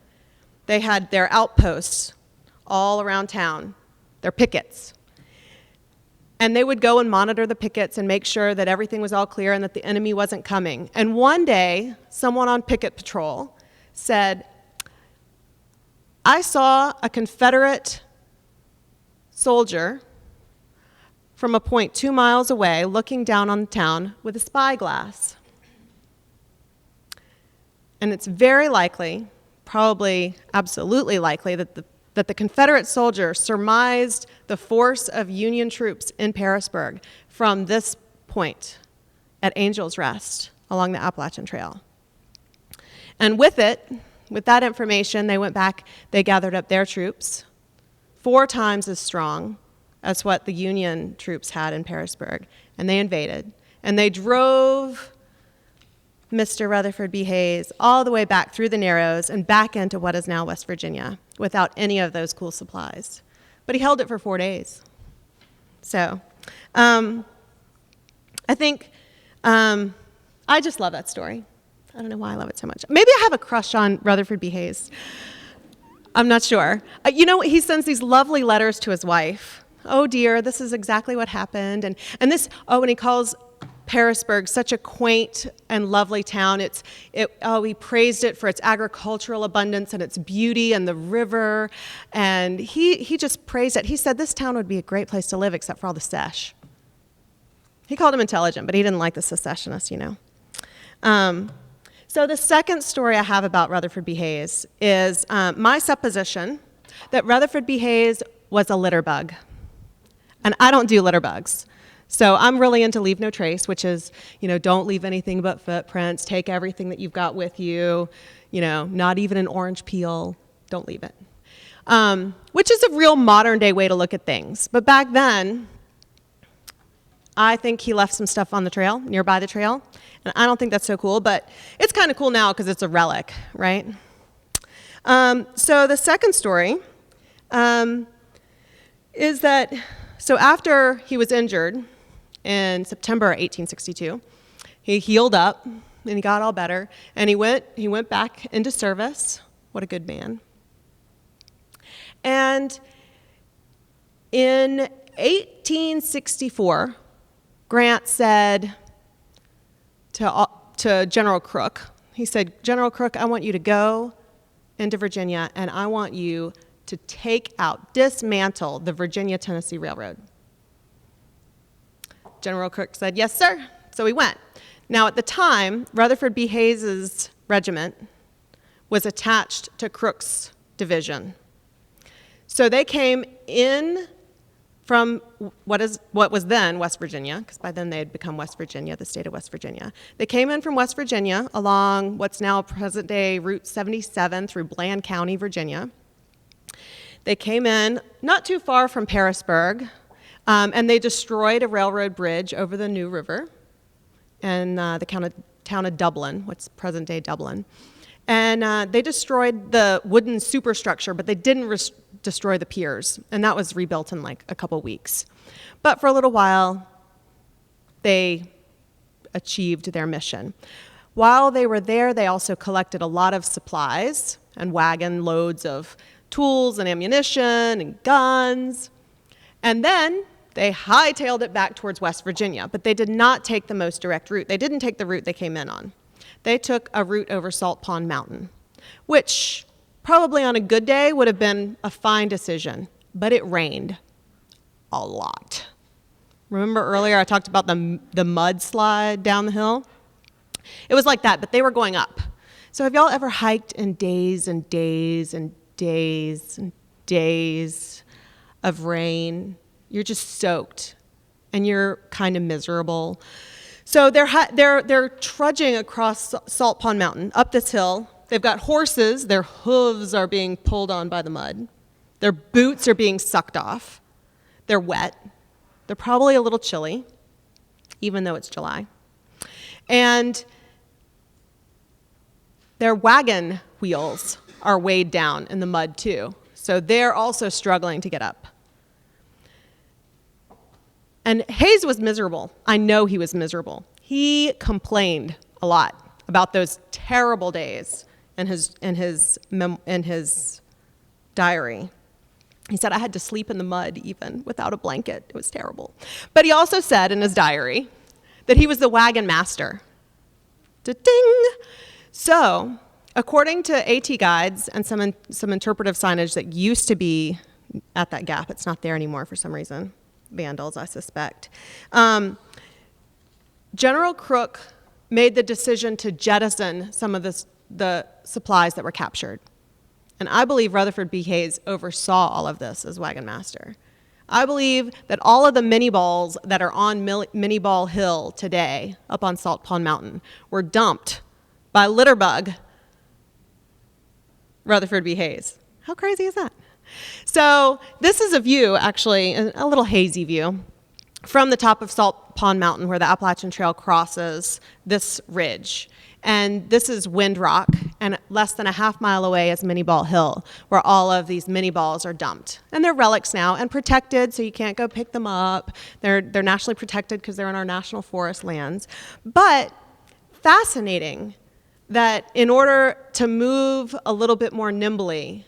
they had their outposts all around town, their pickets. And they would go and monitor the pickets and make sure that everything was all clear and that the enemy wasn't coming. And one day, someone on picket patrol said, I saw a Confederate soldier from a point 2 miles away looking down on the town with a spyglass. And it's very likely, probably absolutely likely, that the Confederate soldier surmised the force of Union troops in Pearisburg from this point at Angel's Rest along the Appalachian Trail. And with that information, they went back, they gathered up their troops, 4 times as strong as what the Union troops had in Pearisburg, and they invaded. And they drove Mr. Rutherford B. Hayes all the way back through the Narrows and back into what is now West Virginia without any of those cool supplies. But he held it for 4 days. So I think I just love that story. I don't know why I love it so much. Maybe I have a crush on Rutherford B. Hayes. I'm not sure. You know, he sends these lovely letters to his wife. Oh dear, this is exactly what happened. And he calls Pearisburg such a quaint and lovely town. He praised it for its agricultural abundance and its beauty and the river. And he just praised it. He said this town would be a great place to live except for all the sesh. He called him intelligent, but he didn't like the secessionists, you know. So the second story I have about Rutherford B. Hayes is my supposition that Rutherford B. Hayes was a litter bug. And I don't do litter bugs. So I'm really into leave no trace, which is, don't leave anything but footprints, take everything that you've got with you, not even an orange peel, don't leave it. Which is a real modern day way to look at things. But back then, I think he left some stuff on the trail, nearby the trail, and I don't think that's so cool, but it's kind of cool now because it's a relic, right? So the second story is that, so after he was injured in September 1862, he healed up and he got all better, and he went back into service. What a good man. And in 1864, Grant said to General Crook, he said, General Crook, I want you to go into Virginia and I want you to dismantle the Virginia-Tennessee Railroad. General Crook said, yes, sir. So he went. Now, at the time, Rutherford B. Hayes' regiment was attached to Crook's division. So they came in from what was then West Virginia, because by then they had become West Virginia, the state of West Virginia. They came in from West Virginia along what's now present-day Route 77 through Bland County, Virginia. They came in not too far from Pearisburg, and they destroyed a railroad bridge over the New River in the town of Dublin, what's present-day Dublin. And they destroyed the wooden superstructure, but they didn't destroy the piers, and that was rebuilt in like a couple weeks. But for a little while, they achieved their mission. While they were there, they also collected a lot of supplies and wagon loads of tools and ammunition and guns. And then they hightailed it back towards West Virginia, but they did not take the most direct route. They didn't take the route they came in on. They took a route over Salt Pond Mountain, which probably on a good day would have been a fine decision, but it rained a lot. Remember earlier I talked about the mudslide down the hill? It was like that, but they were going up. So have y'all ever hiked in days and days and days and days of rain? You're just soaked, and you're kind of miserable. So they're trudging across Salt Pond Mountain, up this hill. They've got horses. Their hooves are being pulled on by the mud. Their boots are being sucked off. They're wet. They're probably a little chilly, even though it's July. And their wagon wheels are weighed down in the mud, too. So they're also struggling to get up. And Hayes was miserable. I know he was miserable. He complained a lot about those terrible days in his diary. He said, I had to sleep in the mud even without a blanket. It was terrible. But he also said in his diary that he was the wagon master. Da-ding! So, according to AT guides and some interpretive signage that used to be at that gap, it's not there anymore for some reason, vandals, I suspect. General Crook made the decision to jettison some of the supplies that were captured. And I believe Rutherford B. Hayes oversaw all of this as wagon master. I believe that all of the mini balls that are on Mini Ball Hill today, up on Salt Pond Mountain, were dumped by Litterbug Rutherford B. Hayes. How crazy is that? So this is a view, actually, a little hazy view, from the top of Salt Pond Mountain where the Appalachian Trail crosses this ridge. And this is Wind Rock, and less than a half mile away is Mini Ball Hill, where all of these mini balls are dumped. And they're relics now and protected, so you can't go pick them up. They're nationally protected because they're in our national forest lands. But fascinating that in order to move a little bit more nimbly,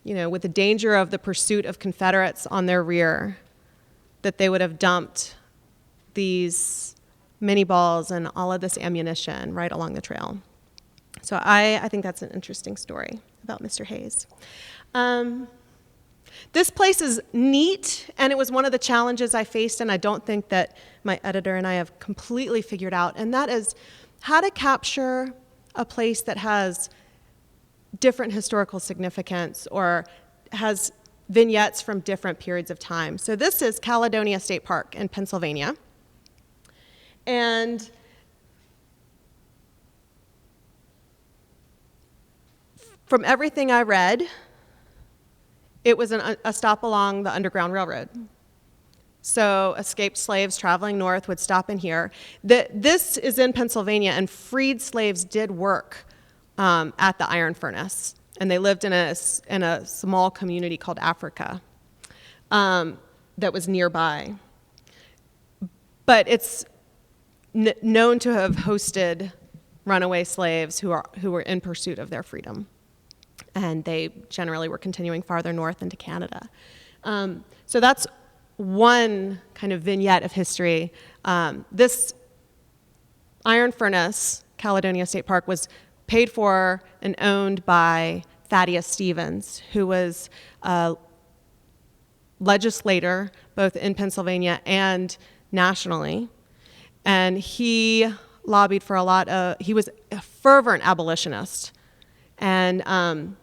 with the danger of the pursuit of Confederates on their rear, that they would have dumped these mini balls and all of this ammunition right along the trail. So I think that's an interesting story about Mr. Hayes. This place is neat, and it was one of the challenges I faced, and I don't think that my editor and I have completely figured out, and that is how to capture a place that has different historical significance or has vignettes from different periods of time. So this is Caledonia State Park in Pennsylvania. And from everything I read, it was a stop along the Underground Railroad. So escaped slaves traveling north would stop in here. This is in Pennsylvania, and freed slaves did work at the iron furnace. And they lived in a small community called Africa that was nearby. But it's known to have hosted runaway slaves who were in pursuit of their freedom. And they generally were continuing farther north into Canada. So that's one kind of vignette of history. This iron furnace, Caledonia State Park, was paid for and owned by Thaddeus Stevens, who was a legislator both in Pennsylvania and nationally. And he lobbied for he was a fervent abolitionist and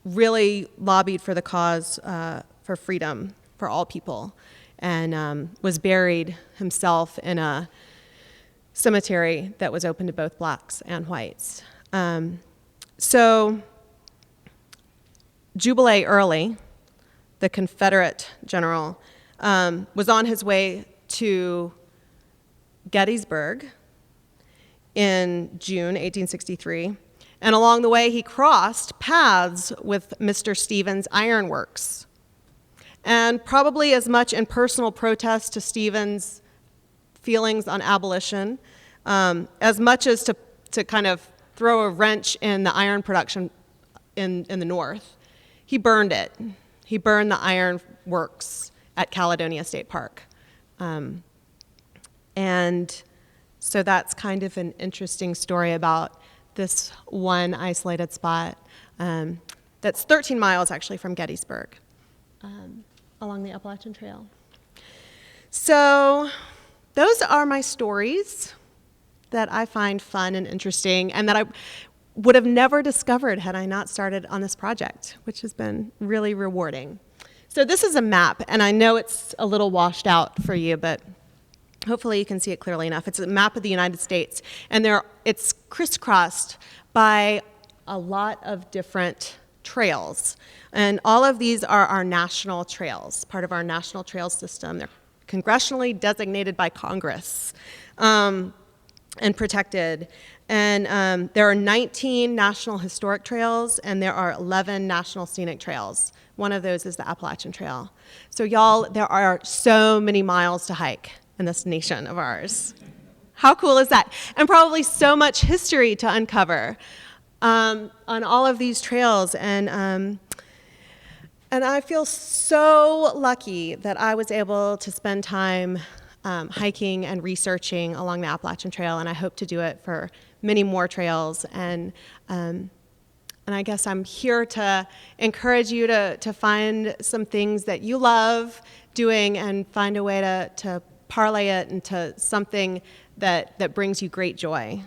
really lobbied for the cause for freedom for all people, and was buried himself in a cemetery that was open to both blacks and whites. So Jubilee Early, the Confederate general, was on his way to Gettysburg in June 1863, and along the way he crossed paths with Mr. Stevens' ironworks, and probably as much in personal protest to Stevens' feelings on abolition, as much as to kind of throw a wrench in the iron production in the North. He burned it. He burned the iron works at Caledonia State Park. And so that's kind of an interesting story about this one isolated spot that's 13 miles actually from Gettysburg along the Appalachian Trail. So those are my stories that I find fun and interesting and that I would have never discovered had I not started on this project, which has been really rewarding. So this is a map, and I know it's a little washed out for you, but hopefully you can see it clearly enough. It's a map of the United States, and it's crisscrossed by a lot of different trails. And all of these are our national trails, part of our national trails system. They're congressionally designated by Congress and protected. And there are 19 national historic trails, and there are 11 national scenic trails. One of those is the Appalachian Trail. So y'all, there are so many miles to hike in this nation of ours. How cool is that? And probably so much history to uncover on all of these trails. And I feel so lucky that I was able to spend time hiking and researching along the Appalachian Trail, and I hope to do it for many more trails. And I guess I'm here to encourage you to find some things that you love doing and find a way to parlay it into something that brings you great joy.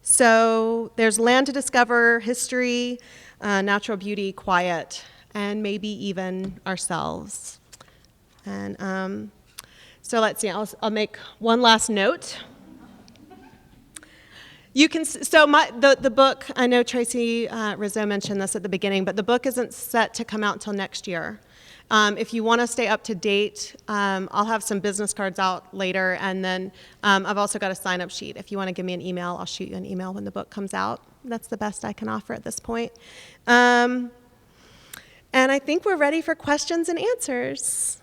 So there's land to discover, history, natural beauty, quiet, and maybe even ourselves. And so let's see, I'll make one last note. You can, so the book, I know Tracy Rizzo mentioned this at the beginning, but the book isn't set to come out until next year. If you want to stay up to date, I'll have some business cards out later, and then I've also got a sign-up sheet. If you want to give me an email, I'll shoot you an email when the book comes out. That's the best I can offer at this point. And I think we're ready for questions and answers.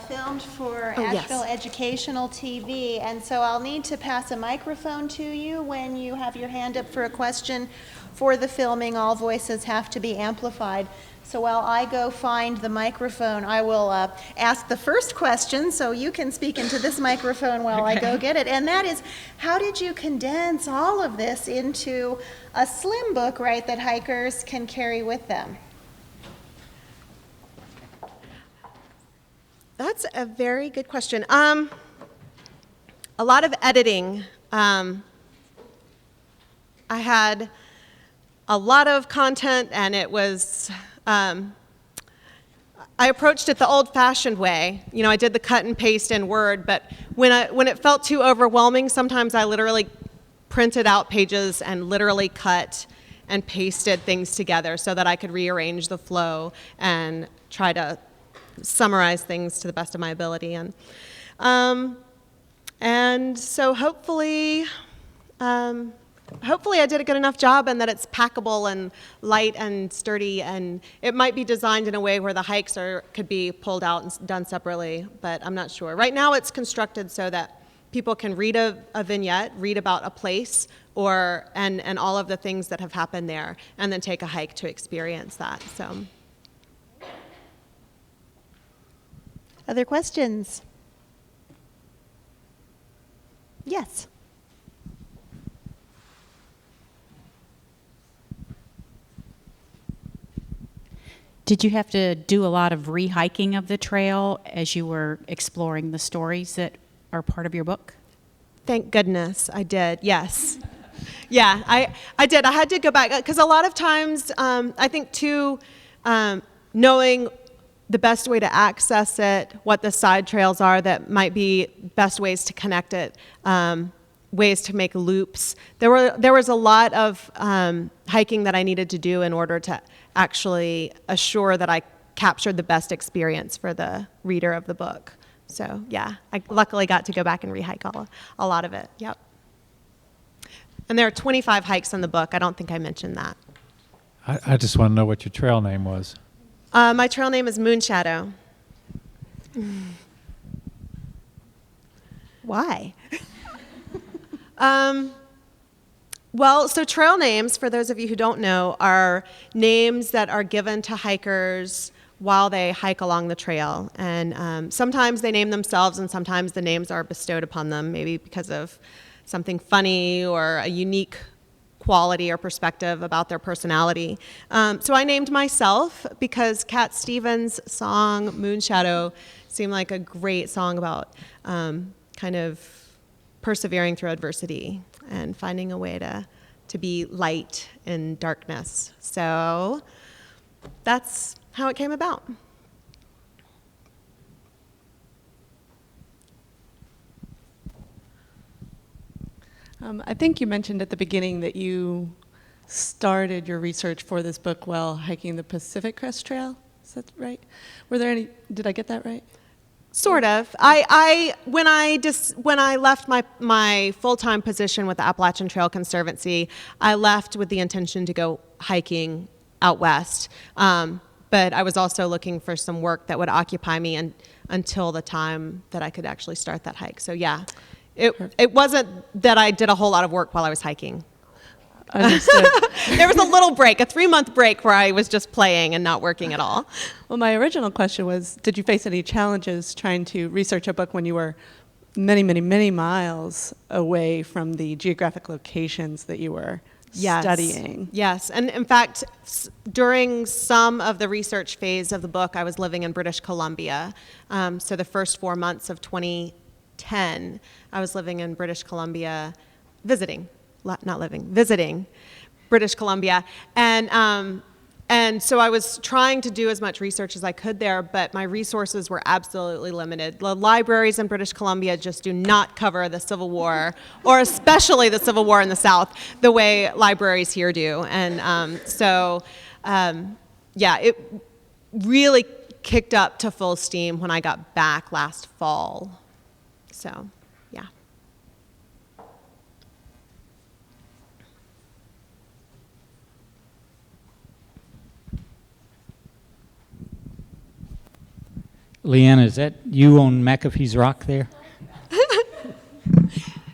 Filmed for
Oh,
Asheville
yes.
Educational TV, and so I'll need to pass a microphone to you when you have your hand up for a question. For the filming, all voices have to be amplified. So while I go find the microphone, I will ask the first question, so you can speak into this microphone while I go get it. And that is, how did you condense all of this into a slim book, right, that hikers can carry with them?
That's a very good question. A lot of editing. I had a lot of content, and it was, I approached it the old-fashioned way. You know, I did the cut and paste in Word, but when it felt too overwhelming, sometimes I literally printed out pages and literally cut and pasted things together so that I could rearrange the flow and try to summarize things to the best of my ability. And so hopefully I did a good enough job, and that it's packable and light and sturdy, and it might be designed in a way where the hikes could be pulled out and done separately, but I'm not sure. Right now it's constructed so that people can read a vignette, read about a place, and all of the things that have happened there, and then take a hike to experience that. So.
Other questions? Yes.
Did you have to do a lot of rehiking of the trail as you were exploring the stories that are part of your book?
Thank goodness I did, yes. Yeah, I did. I had to go back, because a lot of times, I think too, knowing the best way to access it, what the side trails are that might be best ways to connect it, ways to make loops. There was a lot of hiking that I needed to do in order to actually assure that I captured the best experience for the reader of the book. So yeah, I luckily got to go back and rehike a lot of it, yep. And there are 25 hikes in the book. I don't think I mentioned that.
I just want to know what your trail name was.
My trail name is Moonshadow.
Why?
Well, so trail names, for those of you who don't know, are names that are given to hikers while they hike along the trail. And sometimes they name themselves, and sometimes the names are bestowed upon them, maybe because of something funny or a unique quality or perspective about their personality. So I named myself because Cat Stevens' song Moonshadow seemed like a great song about kind of persevering through adversity and finding a way to be light in darkness. So that's how it came about.
I think you mentioned at the beginning that you started your research for this book while hiking the Pacific Crest Trail. Is that right? Did I get that right?
Sort of. When I left my full-time position with the Appalachian Trail Conservancy, I left with the intention to go hiking out west. But I was also looking for some work that would occupy me until the time that I could actually start that hike. So yeah, it wasn't that I did a whole lot of work while I was hiking.
Understood.
There was a little break, a 3-month break where I was just playing and not working at all.
Well, my original question was, did you face any challenges trying to research a book when you were many, many, many miles away from the geographic locations that you were studying? Yes,
and in fact, during some of the research phase of the book, I was living in British Columbia. So the first 4 months of 2010, I was living in British Columbia, visiting British Columbia, and so I was trying to do as much research as I could there, but my resources were absolutely limited. The libraries in British Columbia just do not cover the Civil War, or especially the Civil War in the South, the way libraries here do. And it really kicked up to full steam when I got back last fall. So, yeah.
Leanna, is that you on McAfee's Rock there?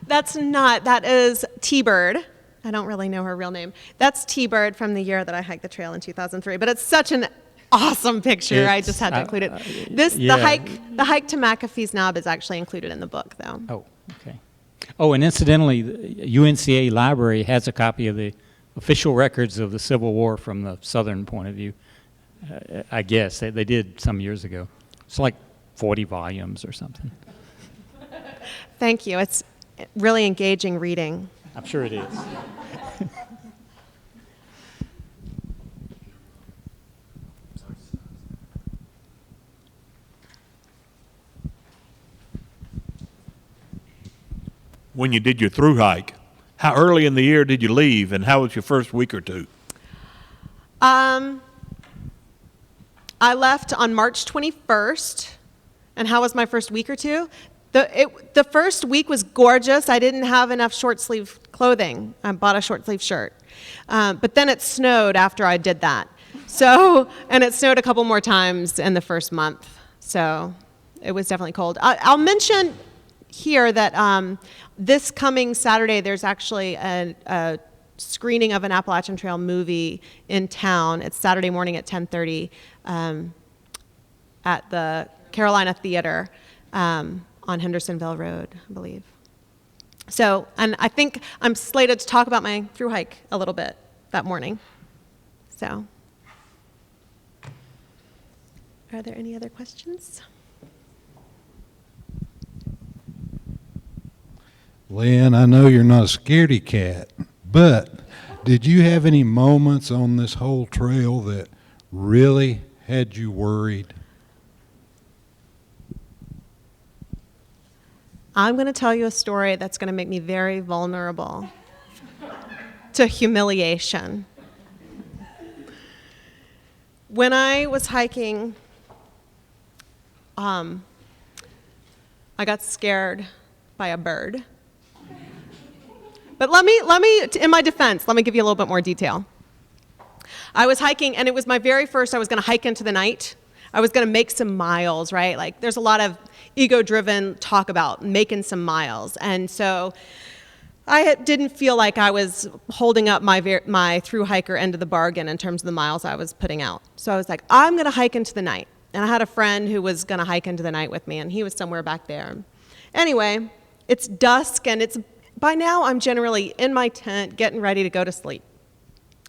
That is T-Bird. I don't really know her real name. That's T-Bird from the year that I hiked the trail in 2003, but it's such an awesome picture. I just had to include it. The hike to McAfee's Knob is actually included in the book, though.
Oh, okay. Oh, and incidentally, the UNCA library has a copy of the official records of the Civil War from the southern point of view. I guess they did some years ago. It's like 40 volumes or something.
Thank you. It's really engaging reading.
I'm sure it is.
When you did your through hike, how early in the year did you leave, and how was your first week or two?
I left on March 21st, and how was my first week or two? The first week was gorgeous. I didn't have enough short sleeve clothing. I bought a short sleeve shirt. But then it snowed after I did that. And it snowed a couple more times in the first month. So it was definitely cold. I'll mention here that this coming Saturday, there's actually a screening of an Appalachian Trail movie in town. It's Saturday morning at 10:30 at the Carolina Theater on Hendersonville Road, I believe. So, and I think I'm slated to talk about my through hike a little bit that morning. So, are there any other questions?
Lynn, I know you're not a scaredy cat, but did you have any moments on this whole trail that really had you worried?
I'm going to tell you a story that's going to make me very vulnerable to humiliation. When I was hiking, I got scared by a bird. But let me, in my defense, let me give you a little bit more detail. I was hiking, and it was my very first, I was going to hike into the night. I was going to make some miles, right? Like, there's a lot of ego-driven talk about making some miles. And so I didn't feel like I was holding up my through-hiker end of the bargain in terms of the miles I was putting out. So I was like, I'm going to hike into the night. And I had a friend who was going to hike into the night with me, and he was somewhere back there. Anyway, it's dusk, and by now I'm generally in my tent getting ready to go to sleep.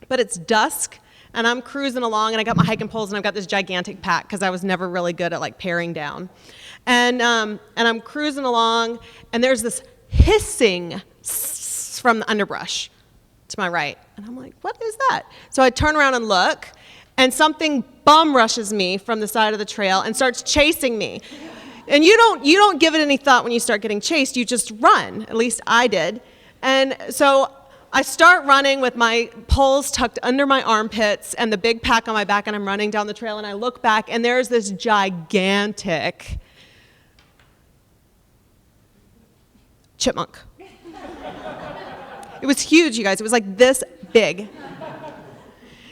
But it's dusk, and I'm cruising along, and I got my hiking poles, and I've got this gigantic pack because I was never really good at like paring down. And I'm cruising along, and there's this hissing from the underbrush to my right. And I'm like, what is that? So I turn around and look, and something bum rushes me from the side of the trail and starts chasing me. And you don't give it any thought when you start getting chased, you just run. At least I did. And so I start running with my poles tucked under my armpits and the big pack on my back, and I'm running down the trail, and I look back, and there's this gigantic chipmunk. It was huge, you guys. It was like this big.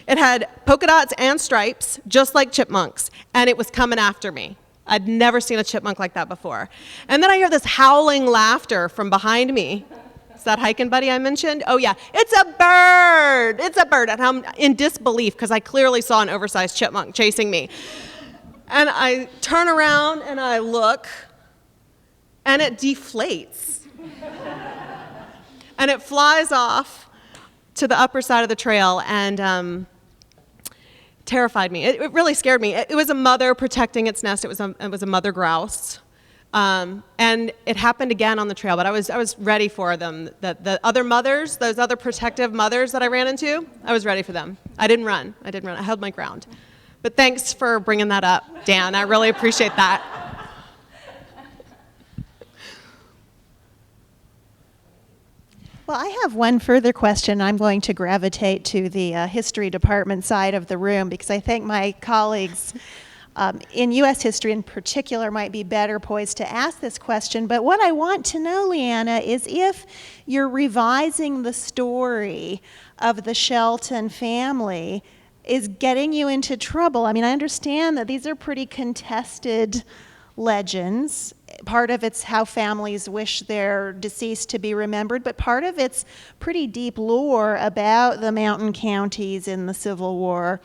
It had polka dots and stripes, just like chipmunks, and it was coming after me. I'd never seen a chipmunk like that before. And then I hear this howling laughter from behind me. Is that hiking buddy I mentioned? Oh yeah, it's a bird! It's a bird! And I'm in disbelief because I clearly saw an oversized chipmunk chasing me. And I turn around and I look, and it deflates. And it flies off to the upper side of the trail and terrified me. It really scared me. It was a mother protecting its nest. It was a mother grouse. And it happened again on the trail, but I was ready for them. The other mothers, those other protective mothers that I ran into, I was ready for them. I didn't run. I held my ground. But thanks for bringing that up, Dan. I really appreciate that.
Well, I have one further question. I'm going to gravitate to the history department side of the room because I think my colleagues in U.S. history in particular might be better poised to ask this question. But what I want to know, Leanna, is if you're revising the story of the Shelton family is getting you into trouble. I mean, I understand that these are pretty contested legends. Part of it's how families wish their deceased to be remembered, but part of it's pretty deep lore about the mountain counties in the Civil War.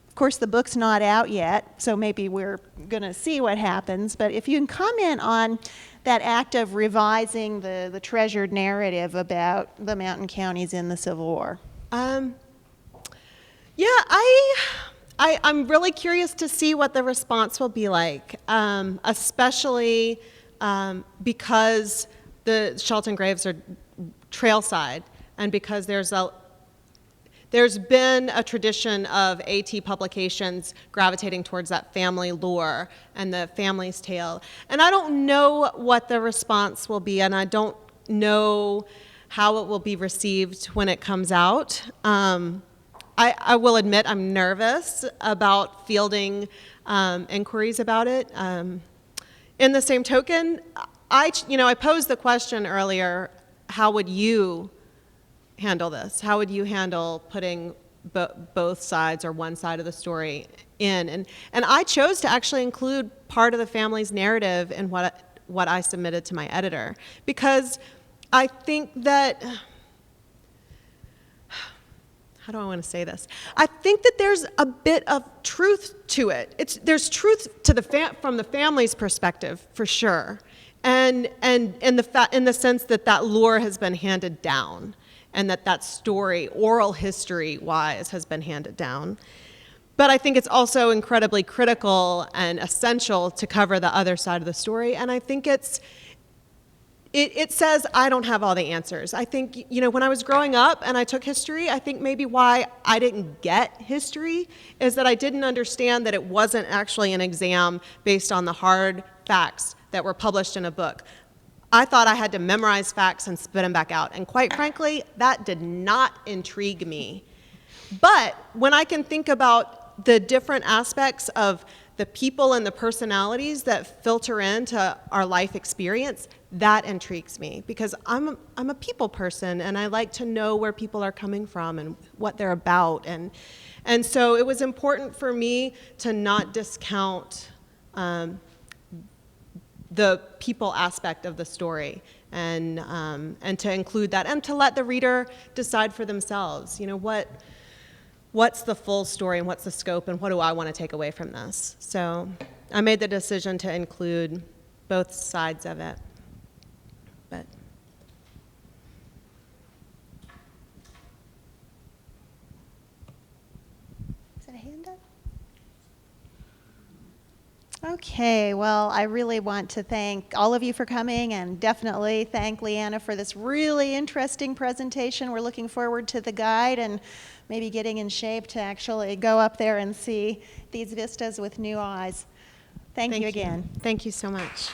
Of course, the book's not out yet, so maybe we're going to see what happens, but if you can comment on that act of revising the treasured narrative about the mountain counties in the Civil War.
Yeah, I'm really curious to see what the response will be like, especially because the Shelton Graves are trailside, and because there's been a tradition of AT publications gravitating towards that family lore and the family's tale. And I don't know what the response will be, and I don't know how it will be received when it comes out. I will admit I'm nervous about fielding inquiries about it. In the same token, I posed the question earlier, how would you handle this? How would you handle putting both sides or one side of the story in? And I chose to actually include part of the family's narrative in what I submitted to my editor, because I think that, how do I want to say this? I think that there's a bit of truth to it. There's truth to from the family's perspective, for sure, and in the sense that lore has been handed down, and that story, oral history-wise, has been handed down. But I think it's also incredibly critical and essential to cover the other side of the story, and I think it says I don't have all the answers. I think, when I was growing up and I took history, I think maybe why I didn't get history is that I didn't understand that it wasn't actually an exam based on the hard facts that were published in a book. I thought I had to memorize facts and spit them back out. And quite frankly, that did not intrigue me. But when I can think about the different aspects of the people and the personalities that filter into our life experience, that intrigues me, because I'm a people person, and I like to know where people are coming from and what they're about, and so it was important for me to not discount the people aspect of the story, and to include that, and to let the reader decide for themselves, what's the full story and what's the scope and what do I want to take away from this. So I made the decision to include both sides of it. But
Okay, well, I really want to thank all of you for coming, and definitely thank Leanna for this really interesting presentation. We're looking forward to the guide and maybe getting in shape to actually go up there and see these vistas with new eyes. Thank you again.
Thank you so much.